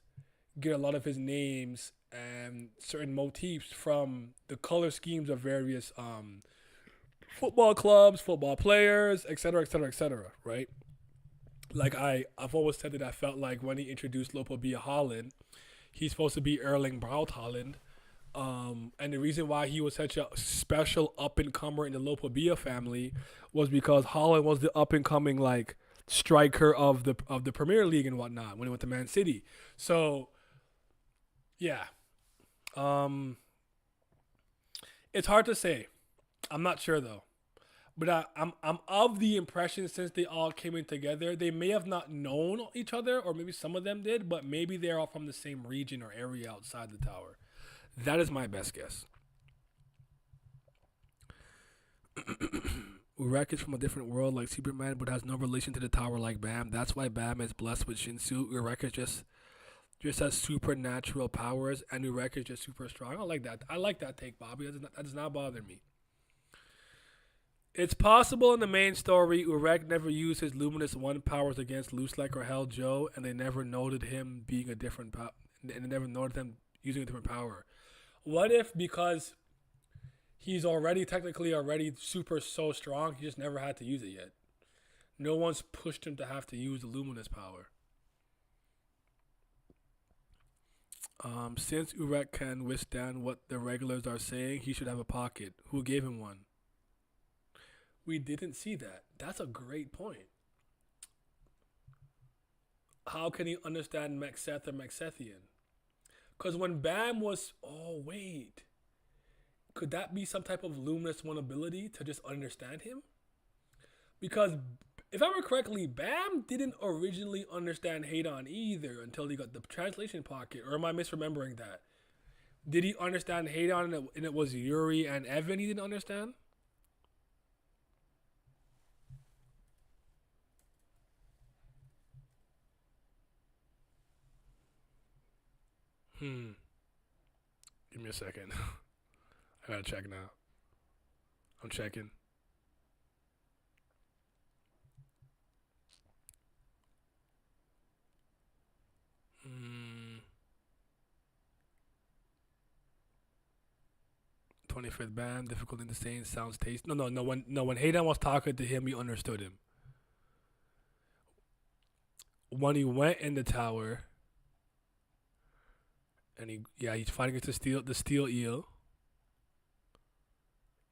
get a lot of his names and certain motifs from the color schemes of various football clubs, football players, etc., etc., etc., right? Like I've always said that I felt like when he introduced Lopobia Holland, he's supposed to be Erling Braut Holland. And the reason why he was such a special up-and-comer in the Lopobia family was because Holland was the up-and-coming like striker of the Premier League and whatnot when he went to Man City. So yeah. It's hard to say. I'm not sure though. But I'm of the impression since they all came in together, they may have not known each other, or maybe some of them did, but maybe they're all from the same region or area outside the tower. That is my best guess. Urek is from a different world like Superman, but has no relation to the tower like Bam. That's why Bam is blessed with Shinsu. Urek is just has supernatural powers, and Urek is just super strong. I like that. I like that take, Bobby. That does not bother me. It's possible in the main story, Urek never used his Luminous 1 powers against Lusek or Hell Joe, and they never noted him being a different power, and they never noted him using a different power. What if because he's technically super so strong, he just never had to use it yet? No one's pushed him to have to use the Luminous power. Since Urek can withstand what the regulars are saying, he should have a pocket. Who gave him one? We didn't see that. That's a great point. How can he understand Mexeth or Mexethian? Because when Bam was. Oh, wait. Could that be some type of luminous one ability to just understand him? Because if I remember correctly, Bam didn't originally understand Haydon either until he got the translation pocket. Or am I misremembering that? Did he understand Haydon and it was Yuri and Evan he didn't understand? Give me a second. I gotta check now. I'm checking. Hmm. 25th band, difficult in the same sounds taste. No. When Haydon was talking to him, he understood him. When he went in the tower, and he's fighting against the steel eel.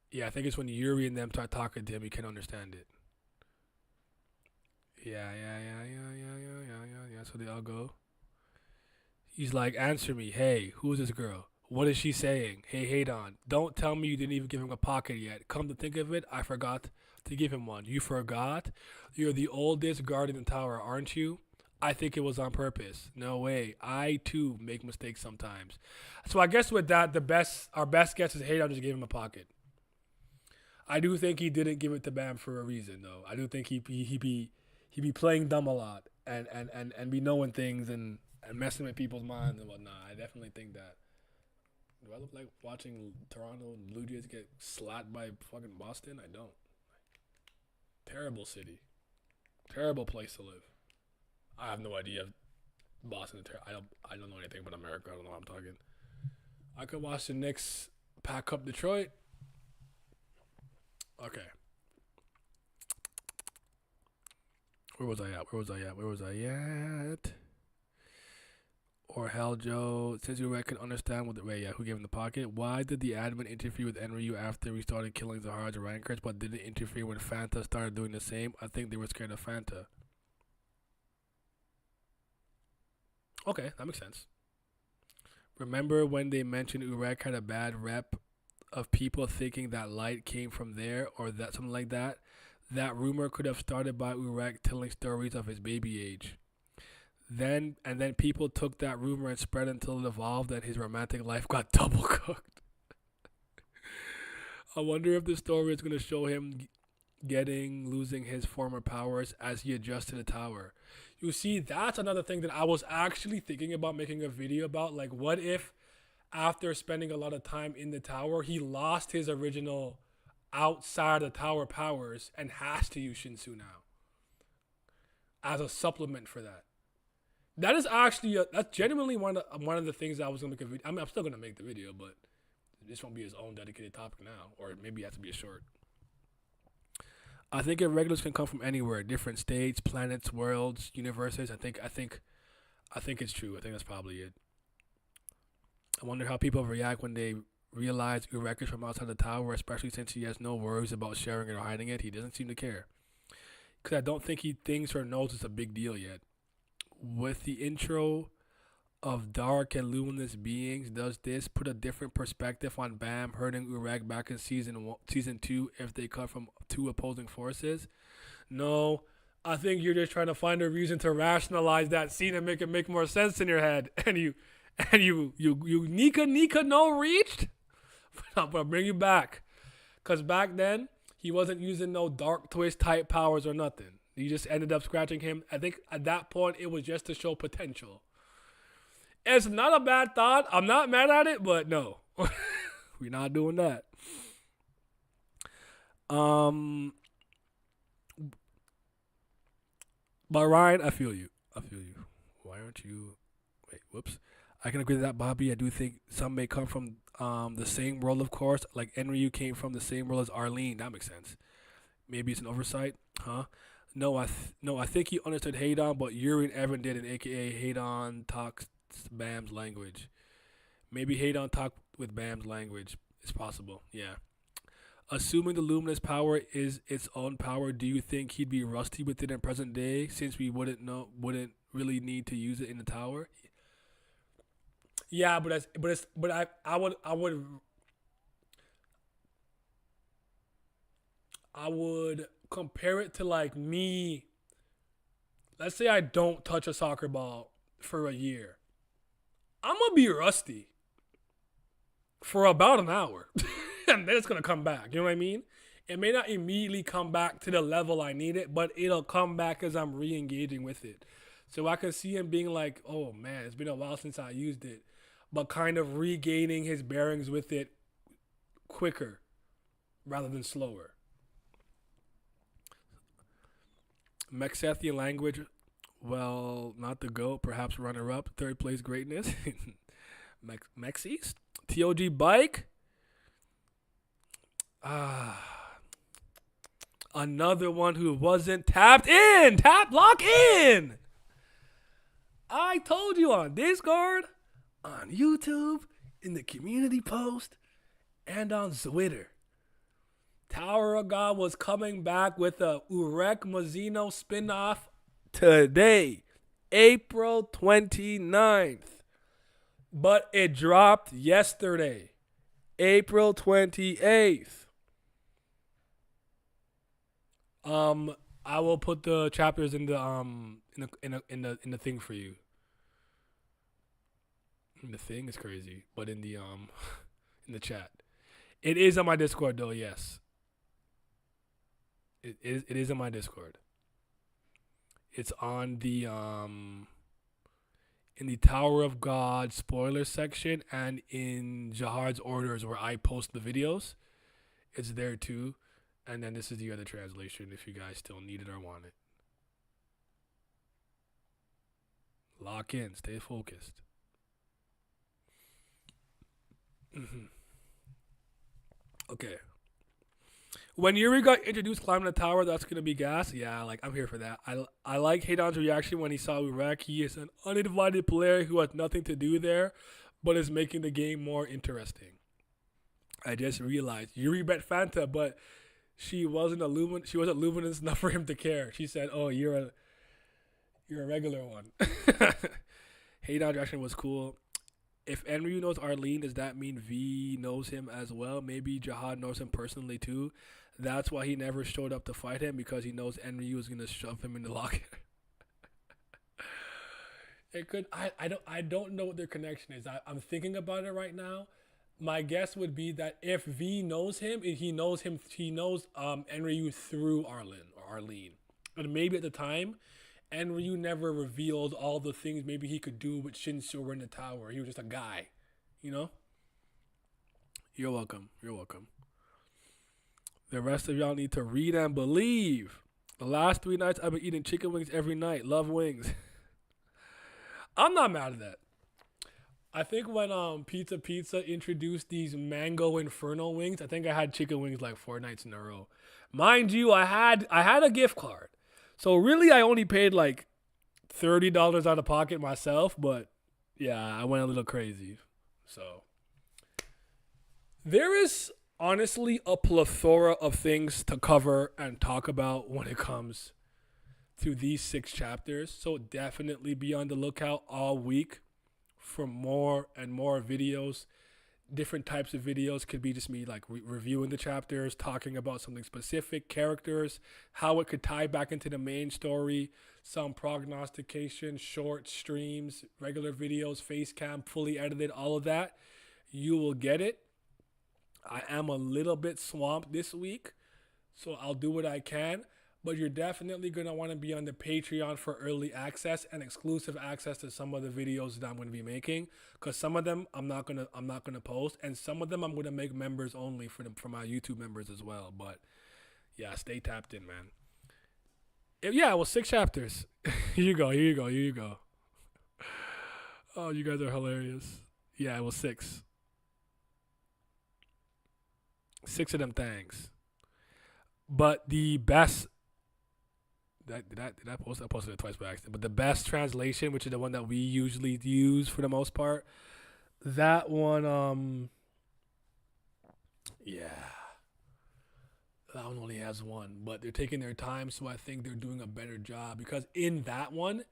Yeah, I think it's when Yuri and them start talking to him, he can understand it. Yeah. So they all go. He's like, answer me. Hey, who's this girl? What is she saying? Hey, Haydon, don't tell me you didn't even give him a pocket yet. Come to think of it, I forgot to give him one. You forgot? You're the oldest guard in the tower, aren't you? I think it was on purpose. No way. I, too, make mistakes sometimes. So I guess with that, our best guess is Haydon just gave him a pocket. I do think he didn't give it to Bam for a reason, though. I do think he be playing dumb a lot and be knowing things and messing with people's minds and whatnot. I definitely think that. Do I look like watching Toronto Blue Jays get slapped by fucking Boston? I don't. Terrible city. Terrible place to live. I have no idea. Boston. I don't know anything about America. I don't know what I'm talking. I could watch the Knicks pack up Detroit. Okay. Where was I at? Or hell, Joe, since you can understand what who gave him the pocket, why did the admin interfere with Enryu after we started killing Zahar's rankers, but didn't interfere when Phanta started doing the same? I think they were scared of Phanta. Okay, that makes sense. Remember when they mentioned Urek had a bad rep of people thinking that light came from there or that something like that? That rumor could have started by Urek telling stories of his baby age. Then people took that rumor and spread until it evolved and his romantic life got double cooked. I wonder if the story is going to show him losing his former powers as he adjusts to the tower. You see, that's another thing that I was actually thinking about making a video about. Like, what if after spending a lot of time in the tower, he lost his original outside the tower powers and has to use Shinsu now as a supplement for that. That is actually that's genuinely one of the things I was gonna make a video. I mean, I'm still gonna make the video, but this won't be his own dedicated topic now, or maybe it has to be a short. I think irregulars can come from anywhere, different states, planets, worlds, universes. I think it's true. I think that's probably it. I wonder how people react when they realize Urek is from outside the tower, especially since he has no worries about sharing it or hiding it. He doesn't seem to care. Because I don't think he thinks or knows it's a big deal yet. With the intro of dark and luminous beings, does this put a different perspective on Bam hurting Urek back in season 2 if they come from two opposing forces? No, I think you're just trying to find a reason to rationalize that scene and make it make more sense in your head. And you Nika no reached? But I'll bring you back. Because back then, he wasn't using no dark twist type powers or nothing. He just ended up scratching him. I think at that point, it was just to show potential. It's not a bad thought. I'm not mad at it, but no. We're not doing that. But Ryan, I feel you. Why aren't you... Wait, whoops. I can agree with that, Bobby. I do think some may come from the same world, of course. Like Enryu came from the same world as Arlene. That makes sense. Maybe it's an oversight, huh? No, I think he understood Haydon, but Yuri and Evan didn't, a.k.a. Haydon Bam's language. Maybe Haydon talked with Bam's language. It's possible. Yeah. Assuming the luminous power is its own power, do you think he'd be rusty with it in present day since we wouldn't really need to use it in the tower? Yeah, but I would compare it to like me. Let's say I don't touch a soccer ball for a year. I'm gonna be rusty for about an hour. And then it's gonna come back. You know what I mean? It may not immediately come back to the level I need it, but it'll come back as I'm re-engaging with it. So I could see him being like, oh man, it's been a while since I used it, but kind of regaining his bearings with it quicker rather than slower. Mexethian language, well, not the GOAT, perhaps runner-up, third place greatness. Mexies? TOG bike? Another one who wasn't tapped in. Lock in. I told you on Discord, on YouTube, in the community post, and on Twitter. Tower of God was coming back with a Urek Mazino spinoff today, April 29th. But it dropped yesterday, April 28th. I will put the chapters in the in the thing for you. The thing is crazy, but in the in the chat. It is on my Discord though, yes. It is on my Discord. It's on the in the Tower of God spoiler section and in Jahard's orders where I post the videos. It's there too. And then this is the other translation if you guys still need it or want it. Lock in. Stay focused. Okay. When Yuri got introduced climbing the tower, that's going to be gas. Yeah, like I'm here for that. I like Haydon's reaction when he saw Urek. He is an uninvited player who has nothing to do there, but is making the game more interesting. I just realized Yuri bet Fanta, but she wasn't luminous enough for him to care. She said, "Oh, you're a regular one." Haydon's reaction was cool. If Enryu knows Arlene, does that mean V knows him as well? Maybe Jahad knows him personally too. That's why he never showed up to fight him, because he knows Enryu is gonna shove him in the locker. It could. I don't know what their connection is. I'm thinking about it right now. My guess would be that if V knows him, he knows Enryu through Arlene. But maybe at the time, Enryu never revealed all the things maybe he could do with Shinsu in the tower. He was just a guy, you know? You're welcome. You're welcome. The rest of y'all need to read and believe. The last 3 nights, I've been eating chicken wings every night. Love wings. I'm not mad at that. I think when Pizza introduced these mango inferno wings, I think I had chicken wings like 4 nights in a row. Mind you, I had a gift card. So really I only paid like $30 out of pocket myself, but yeah, I went a little crazy. So there is honestly a plethora of things to cover and talk about when it comes to these 6 chapters. So definitely be on the lookout all week for more and more videos. Different types of videos could be just me like reviewing the chapters, talking about something specific, characters, how it could tie back into the main story, some prognostication, short streams, regular videos, face cam, fully edited, all of that. You will get it. I am a little bit swamped this week, so I'll do what I can. But you're definitely going to want to be on the Patreon for early access and exclusive access to some of the videos that I'm going to be making. Because some of them I'm not gonna post, and some of them I'm going to make members only for my YouTube members as well. But yeah, stay tapped in, man. Yeah, well, 6 chapters. Here you go. Oh, you guys are hilarious. Yeah, it was 6. 6 of them things. But the best Did I post? I posted it twice by accident. But the best translation, which is the one that we usually use for the most part, that one. Yeah, that one only has one, but they're taking their time, so I think they're doing a better job because in that one,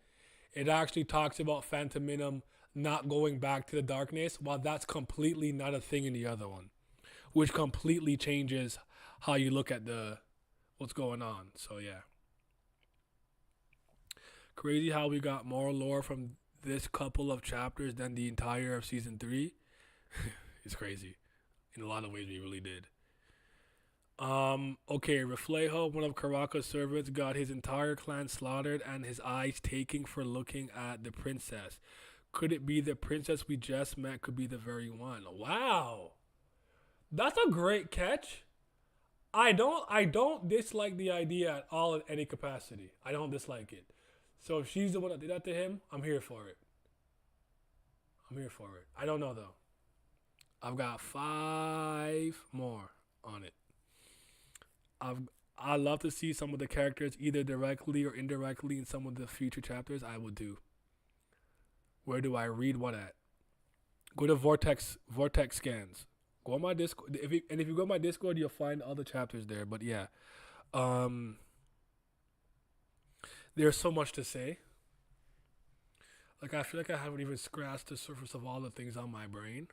it actually talks about Phantaminum not going back to the darkness, while that's completely not a thing in the other one, which completely changes how you look at the what's going on. So yeah. Crazy how we got more lore from this couple of chapters than the entire of season 3. It's crazy. In a lot of ways, we really did. Okay, Reflejo, one of Karaka's servants, got his entire clan slaughtered and his eyes taken for looking at the princess. Could it be the princess we just met could be the very one? Wow. That's a great catch. I don't dislike the idea at all in any capacity. I don't dislike it. So if she's the one that did that to him, I'm here for it. I don't know though. I've got 5 more on it. I love to see some of the characters either directly or indirectly in some of the future chapters. I will do. Where do I read what at? Go to Vortex scans. Go on my Discord. If you go on my Discord, you'll find all the chapters there. But yeah, there's so much to say. Like I feel like I haven't even scratched the surface of all the things on my brain.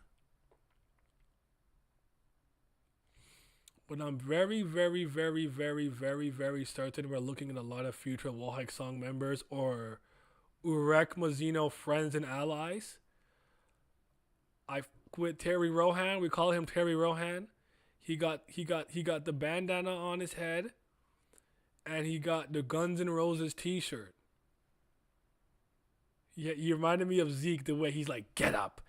But I'm very, very, very, very, very, very certain we're looking at a lot of future Wallhike Song members or Urek Mazino friends and allies. With Terry Rohan, we call him Terry Rohan. He got the bandana on his head, and he got the Guns N' Roses T-shirt. Yeah, he reminded me of Zeke the way he's like, "Get up!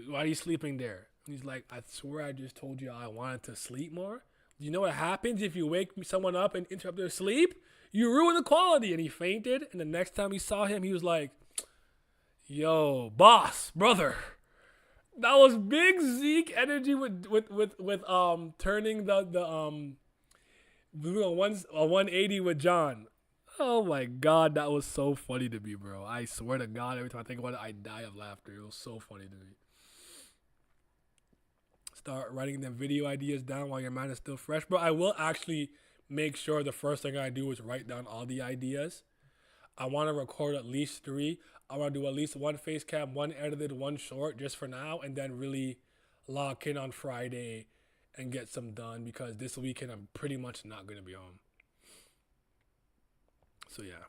Why are you sleeping there?" And he's like, "I swear I just told you I wanted to sleep more. You know what happens if you wake someone up and interrupt their sleep? You ruin the quality." And he fainted. And the next time he saw him, he was like, "Yo, boss, brother." That was big Zeke energy with turning the 180 with John. Oh my god, that was so funny to me, bro. I swear to God, every time I think about it, I die of laughter. It was so funny to me. Start writing them video ideas down while your mind is still fresh, bro. I will actually make sure the first thing I do is write down all the ideas. I want to record at least 3. I want to do at least 1 face cam, 1 edited, 1 short just for now, and then really lock in on Friday and get some done because this weekend I'm pretty much not going to be home. So yeah.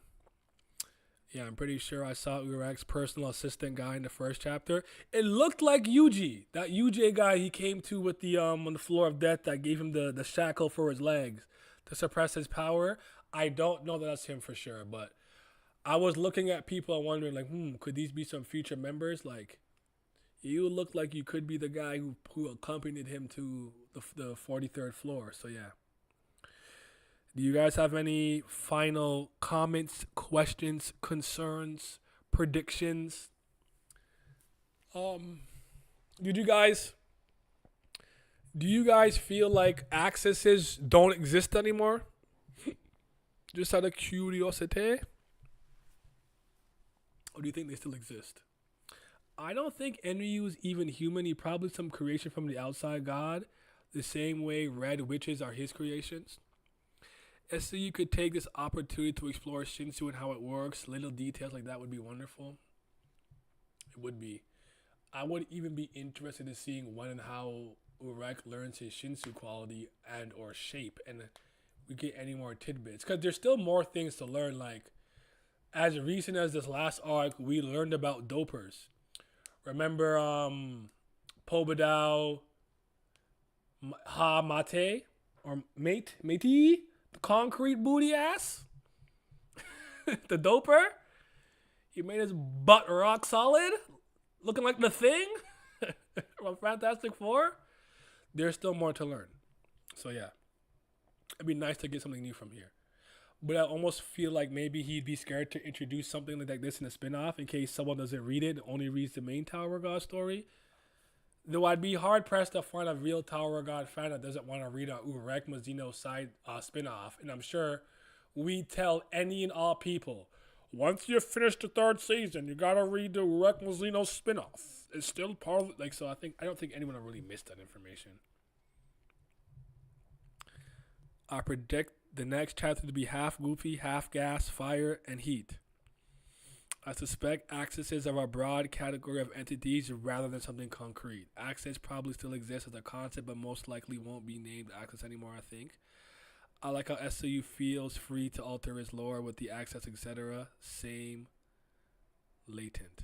Yeah, I'm pretty sure I saw Urek's personal assistant guy in the first chapter. It looked like Yuji. That UJ guy he came to with the on the floor of death that gave him the shackle for his legs to suppress his power. I don't know that that's him for sure, but I was looking at people and wondering like, could these be some future members? Like, you look like you could be the guy who accompanied him to the 43rd floor. So yeah. Do you guys have any final comments, questions, concerns, predictions? Do you guys feel like accesses don't exist anymore? Just out of curiosity? Or do you think they still exist? I don't think Enryu is even human. He's probably some creation from the outside god, the same way red witches are his creations. And so you could take this opportunity to explore Shinsu and how it works. Little details like that would be wonderful. It would be. I would even be interested in seeing when and how Urek learns his Shinsu quality and or shape. And we get any more tidbits. Because there's still more things to learn. Like, as recent as this last arc, we learned about dopers. Remember Pobadao Mate? Or Matey? The concrete booty ass? The doper? He made his butt rock solid? Looking like the Thing? From Fantastic Four? There's still more to learn. So yeah. It'd be nice to get something new from here. But I almost feel like maybe he'd be scared to introduce something like this in a spinoff in case someone doesn't read it and only reads the main Tower of God story. Though I'd be hard-pressed to find a real Tower of God fan that doesn't want to read a Urek Mazino side spinoff. And I'm sure we tell any and all people, once you finish the third season, you gotta read the Urek Mazino spinoff. It's still part of like so. I don't think anyone will really miss that information. I predict the next chapter to be half goofy, half gas, fire, and heat. I suspect accesses are a broad category of entities rather than something concrete. Access probably still exists as a concept, but most likely won't be named access anymore, I think. I like how SCU feels free to alter its lore with the access, etc. Same latent.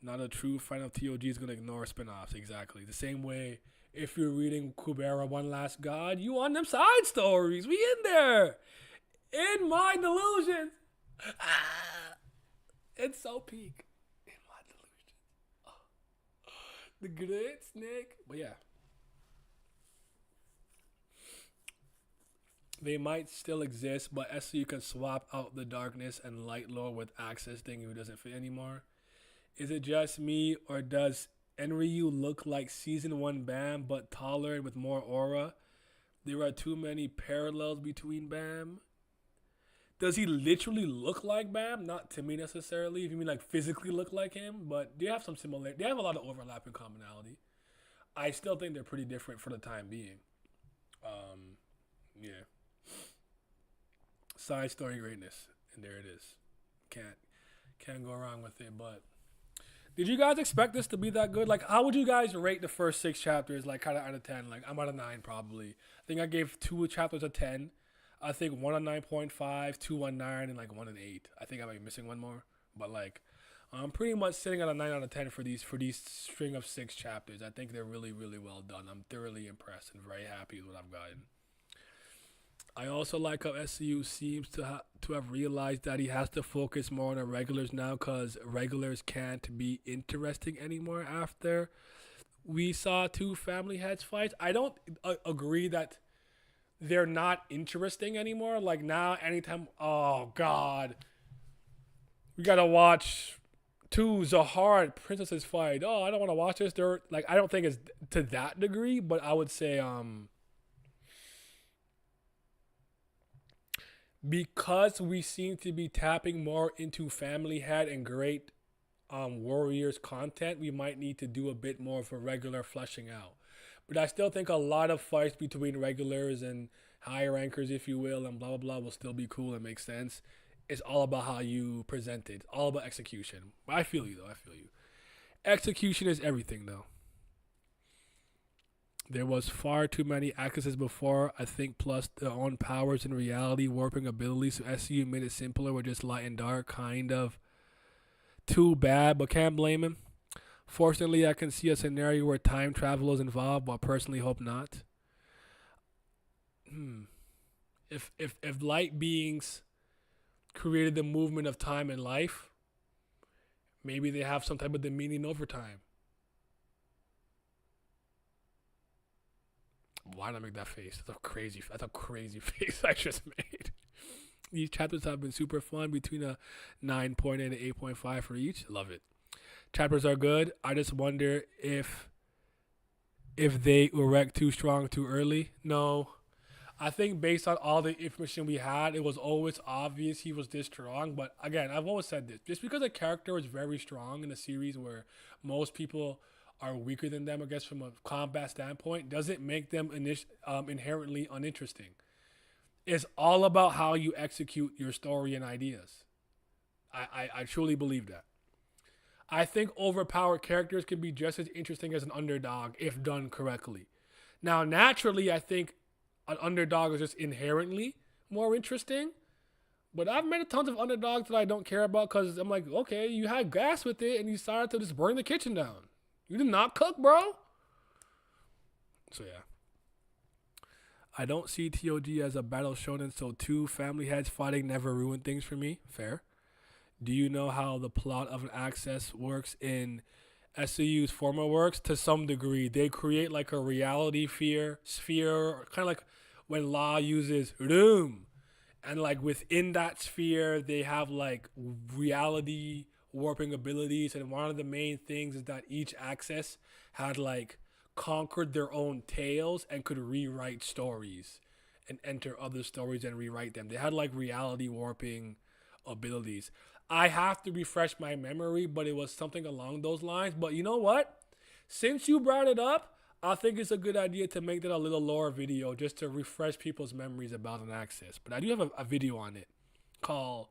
Not a true fan of TOG is going to ignore spin-offs, exactly. The same way, if you're reading Kubera One Last God, you want them side stories. We in there. In my delusions. It's so peak. In my delusions. Oh. The great snake. But yeah. They might still exist, but SCU can swap out the darkness and light lore with access thing who doesn't fit anymore. Is it just me, or does Enryu look like Season 1 Bam, but taller and with more aura? There are too many parallels between Bam. Does he literally look like Bam? Not to me necessarily, if you mean like physically look like him, but they have some similarity. They have a lot of overlap and commonality. I still think they're pretty different for the time being. Yeah. Side story greatness, and there it is. Can't go wrong with it. But did you guys expect this to be that good? Like, how would you guys rate the first 6 chapters? Like, kind of out of 10. Like, I'm at a 9 probably. I think I gave 2 chapters a 10. I think 1 a 9.5, 2 a 9, and like 1 an 8. I think I might be missing one more, but like, I'm pretty much sitting at a 9 out of 10 for these string of 6 chapters. I think they're really, really well done. I'm thoroughly impressed and very happy with what I've gotten. I also like how SCU seems to have realized that he has to focus more on the regulars now, because regulars can't be interesting anymore after we saw 2 family heads fights. I don't agree that they're not interesting anymore. Like now, anytime, oh God, we gotta watch 2 Zahar princesses fight. Oh, I don't want to watch this. They're like, I don't think it's to that degree, but I would say because we seem to be tapping more into family head and great warriors content, we might need to do a bit more of a regular fleshing out. But I still think a lot of fights between regulars and higher rankers, if you will, and blah blah blah will still be cool and make sense. It's all about how you present it. It's all about execution. I feel you though. I feel you. Execution is everything though. There was far too many accesses before, I think, plus their own powers and reality warping abilities, so SCU made it simpler with just light and dark, kind of. Too bad, but can't blame him. Fortunately, I can see a scenario where time travel is involved, but I personally hope not. If light beings created the movement of time and life, maybe they have some type of dominion over time. Why did I make that face? That's a crazy face I just made. These chapters have been super fun, between a 9.8 and 8.5 for each. Love it. Chapters are good. I just wonder if they erect too strong too early. No. I think based on all the information we had, it was always obvious he was this strong. But again, I've always said this. Just because a character is very strong in a series where most people are weaker than them, I guess, from a combat standpoint, doesn't make them inherently uninteresting. It's all about how you execute your story and ideas. I truly believe that. I think overpowered characters can be just as interesting as an underdog if done correctly. Now, naturally, I think an underdog is just inherently more interesting. But I've met tons of underdogs that I don't care about because I'm like, okay, you had gas with it and you decided to just burn the kitchen down. You did not cook, bro. So, yeah. I don't see TOG as a battle shonen, so 2 family heads fighting never ruined things for me. Fair. Do you know how the plot of an access works in SCU's former works? To some degree. They create like a reality sphere, kind of like when Law uses room. And like within that sphere, they have like reality warping abilities. And one of the main things is that each access had like conquered their own tales and could rewrite stories and enter other stories and rewrite them. They had like reality warping abilities. I have to refresh my memory, but it was something along those lines. But you know what? Since you brought it up, I think it's a good idea to make that a little lore video just to refresh people's memories about an access. But I do have a video on it called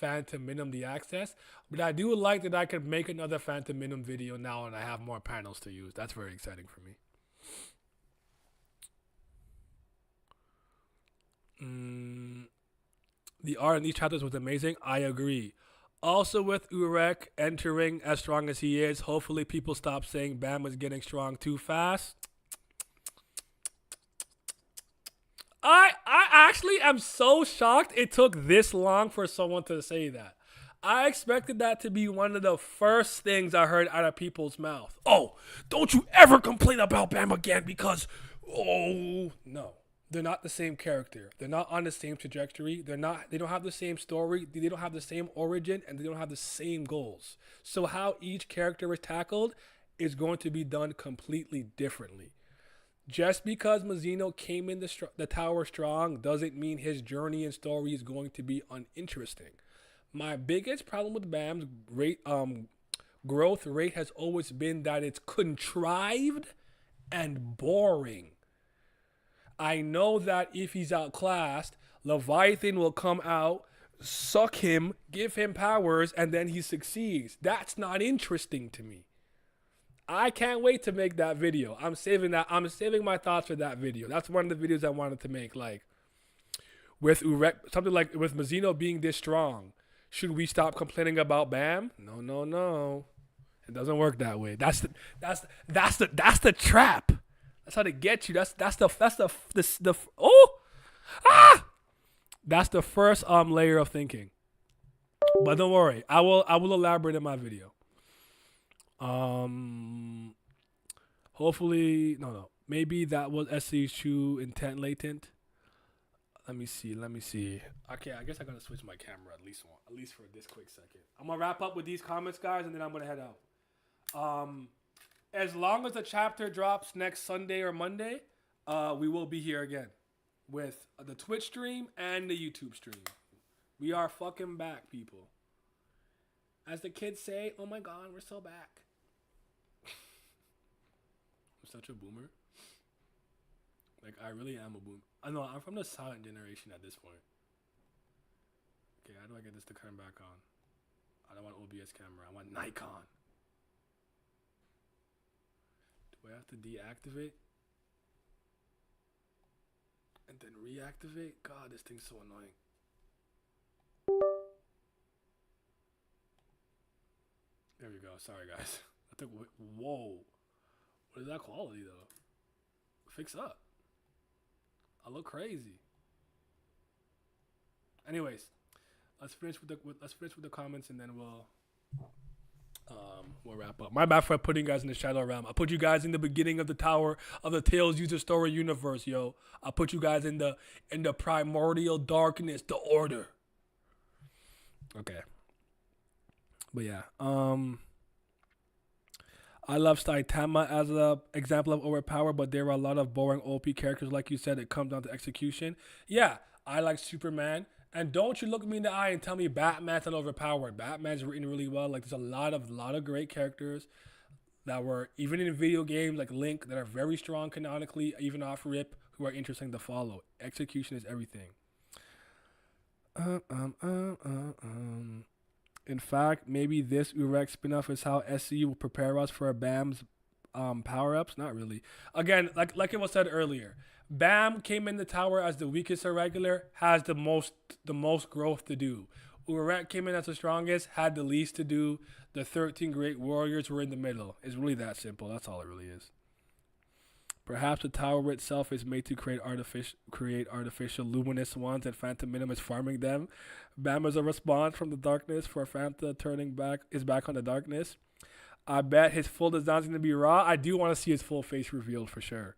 Phantaminum the Access. But I do like that I could make another Phantaminum video now and I have more panels to use. That's very exciting for me. The art in these chapters was amazing. I agree. Also, with Urek entering as strong as he is, hopefully people stop saying Bam was getting strong too fast. I actually am so shocked it took this long for someone to say that. I expected that to be one of the first things I heard out of people's mouth. Oh, don't you ever complain about Bam again because, oh, no. They're not the same character. They're not on the same trajectory. They don't have the same story. They don't have the same origin, and they don't have the same goals. So how each character is tackled is going to be done completely differently. Just because Mazino came in the tower strong doesn't mean his journey and story is going to be uninteresting. My biggest problem with Bam's growth rate has always been that it's contrived and boring. I know that if he's outclassed, Leviathan will come out, suck him, give him powers, and then he succeeds. That's not interesting to me. I can't wait to make that video. I'm saving my thoughts for that video. That's one of the videos I wanted to make. Like with Urek, something like with Mazino being this strong. Should we stop complaining about Bam? No. It doesn't work that way. That's the trap. That's how they get you. That's the first layer of thinking. But don't worry, I will elaborate in my video. Hopefully, no. Maybe that was SC's true intent latent. Let me see. Okay, I guess I gotta switch my camera at least for this quick second. I'm gonna wrap up with these comments, guys, and then I'm gonna head out. As long as the chapter drops next Sunday or Monday, we will be here again with the Twitch stream and the YouTube stream. We are fucking back, people. As the kids say, oh my God, we're so back. I'm such a boomer. Like, I really am a boomer. I know, I'm from the silent generation at this point. Okay, how do I get this to turn back on? I don't want OBS camera. I want Nikon. Do I have to deactivate? And then reactivate? God, this thing's so annoying. There we go. Sorry, guys. Whoa. What is that quality, though? Fix up. I look crazy. Anyways, let's finish with the comments and then we'll wrap up. My bad for putting you guys in the Shadow Realm. I put you guys in the beginning of the Tower of the Tales user story universe, yo. I put you guys in the primordial darkness, the Order. Okay. But yeah, I love Saitama as an example of overpower, but there are a lot of boring OP characters. Like you said, it comes down to execution. Yeah, I like Superman. And don't you look me in the eye and tell me Batman's not overpowered. Batman's written really well. Like, there's a lot of great characters that were, even in video games, like Link, that are very strong canonically, even off rip, who are interesting to follow. Execution is everything. In fact, maybe this Urek spinoff is how SC will prepare us for Bam's power-ups. Not really. Again, like it was said earlier, Bam came in the tower as the weakest irregular, has the most growth to do. Urek came in as the strongest, had the least to do. The 13 great warriors were in the middle. It's really that simple. That's all it really is. Perhaps the tower itself is made to create artificial luminous ones, and Phantaminum is farming them. Bam is a response from the darkness for Phanta turning his back on the darkness. I bet his full design is going to be raw. I do want to see his full face revealed for sure.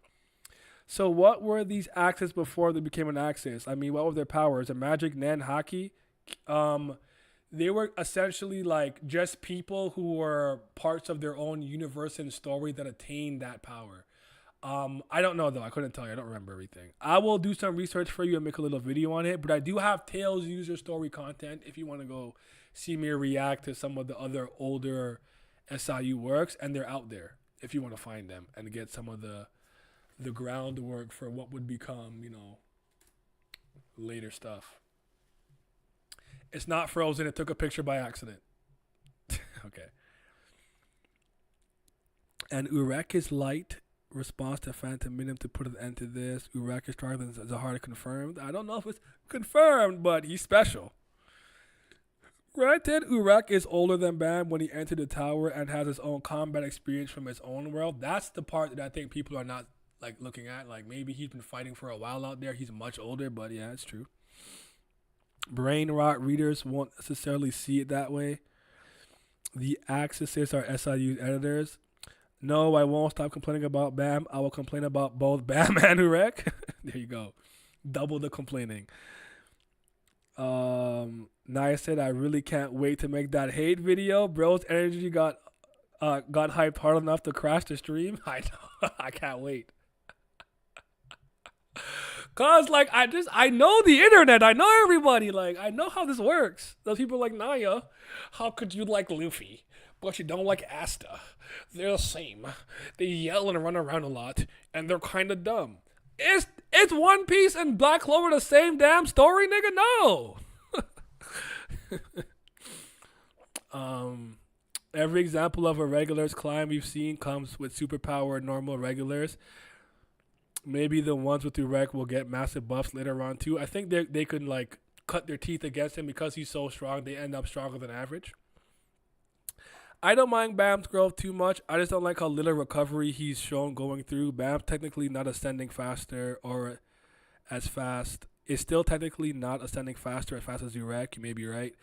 So what were these axes before they became an axis? I mean, what were their powers? A magic, Nen, Haki? They were essentially like just people who were parts of their own universe and story that attained that power. I don't know though. I couldn't tell you. I don't remember everything. I will do some research for you and make a little video on it. But I do have Tails user story content if you want to go see me react to some of the other older SIU works, and they're out there if you want to find them and get some of the groundwork for what would become, later stuff. It's not frozen. It took a picture by accident. Okay. And Urek is light. Response to Phantaminum to put an end to this. Urek is stronger than Zahar confirmed. I don't know if it's confirmed, but he's special. Granted, Urek is older than Bam when he entered the tower and has his own combat experience from his own world. That's the part that I think people are not looking at. Like maybe he's been fighting for a while out there. He's much older, but yeah, it's true. Brain rot readers won't necessarily see it that way. The Axis are SIU editors. No, I won't stop complaining about Bam. I will complain about both Bam and Urek. There you go. Double the complaining. Naya said, I really can't wait to make that hate video. Bro's energy got hyped hard enough to crash the stream. I know. I can't wait. Cause I know the internet. I know everybody. I know how this works. Those people are like, Naya, how could you like Luffy, but you don't like Asta? They're the same. They yell and run around a lot, and they're kind of dumb. It's One Piece and Black Clover the same damn story, nigga? No. Every example of a regular's climb we've seen comes with superpowered normal regulars. Maybe the ones with Urek will get massive buffs later on too. I think they could cut their teeth against him because he's so strong. They end up stronger than average. I don't mind Bam's growth too much. I just don't like how little recovery he's shown going through. Bam's technically not ascending faster or as fast. Is still technically not ascending faster as fast as Urek. You may be right.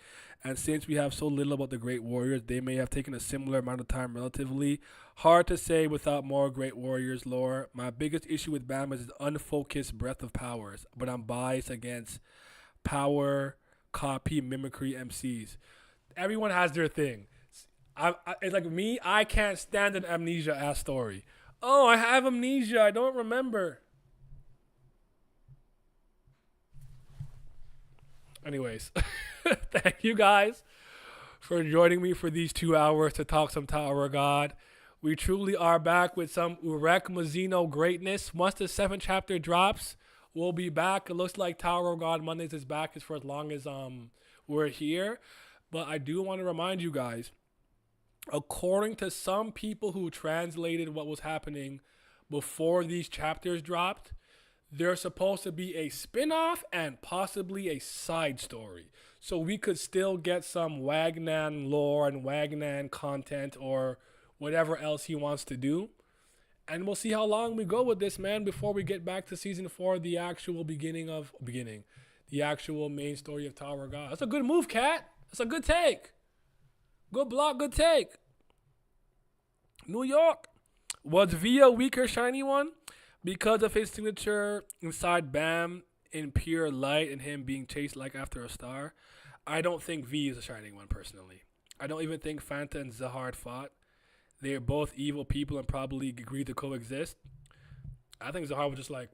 And since we have so little about the Great Warriors, they may have taken a similar amount of time relatively. Hard to say without more Great Warriors lore. My biggest issue with Bam is his unfocused breadth of powers. But I'm biased against power, copy, mimicry MCs. Everyone has their thing. It's like me, I can't stand an amnesia-ass story. Oh, I have amnesia. I don't remember. Anyways, thank you guys for joining me for these 2 hours to talk some Tower of God. We truly are back with some Urek Mazino greatness. Once the 7th chapter drops, we'll be back. It looks like Tower of God Mondays is back for as long as we're here. But I do want to remind you guys, according to some people who translated what was happening before these chapters dropped, there's supposed to be a spin-off and possibly a side story. So we could still get some Wagnan lore and Wagnan content or whatever else he wants to do. And we'll see how long we go with this, man, before we get back to season 4, the actual the actual main story of Tower of God. That's a good move, Cat. That's a good take. Good block, good take. New York. Was V a weaker shiny one? Because of his signature inside Bam in pure light and him being chased like after a star. I don't think V is a shining one, personally. I don't even think Phanta and Zahar fought. They are both evil people and probably agreed to coexist. I think Zahar was just like,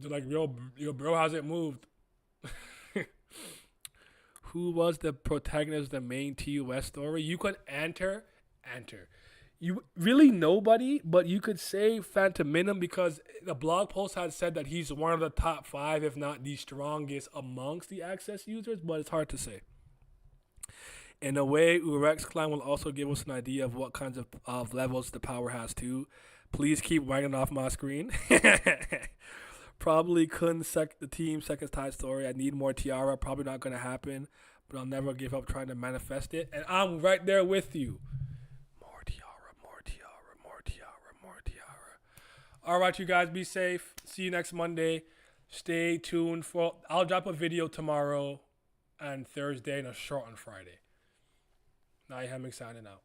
yo, bro hasn't moved. Who was the protagonist of the main TUS story? You could enter. You really nobody, but you could say Phantaminum because the blog post had said that he's one of the top 5, if not the strongest amongst the Access users, but it's hard to say. In a way, Urek's clan will also give us an idea of what kinds of levels the power has too. Please keep wagging off my screen. Probably couldn't the team second tide story. I need more Tiara. Probably not going to happen, but I'll never give up trying to manifest it. And I'm right there with you. All right, you guys, be safe. See you next Monday. Stay tuned for. I'll drop a video tomorrow and Thursday and a short on Friday. Now I'm signing out.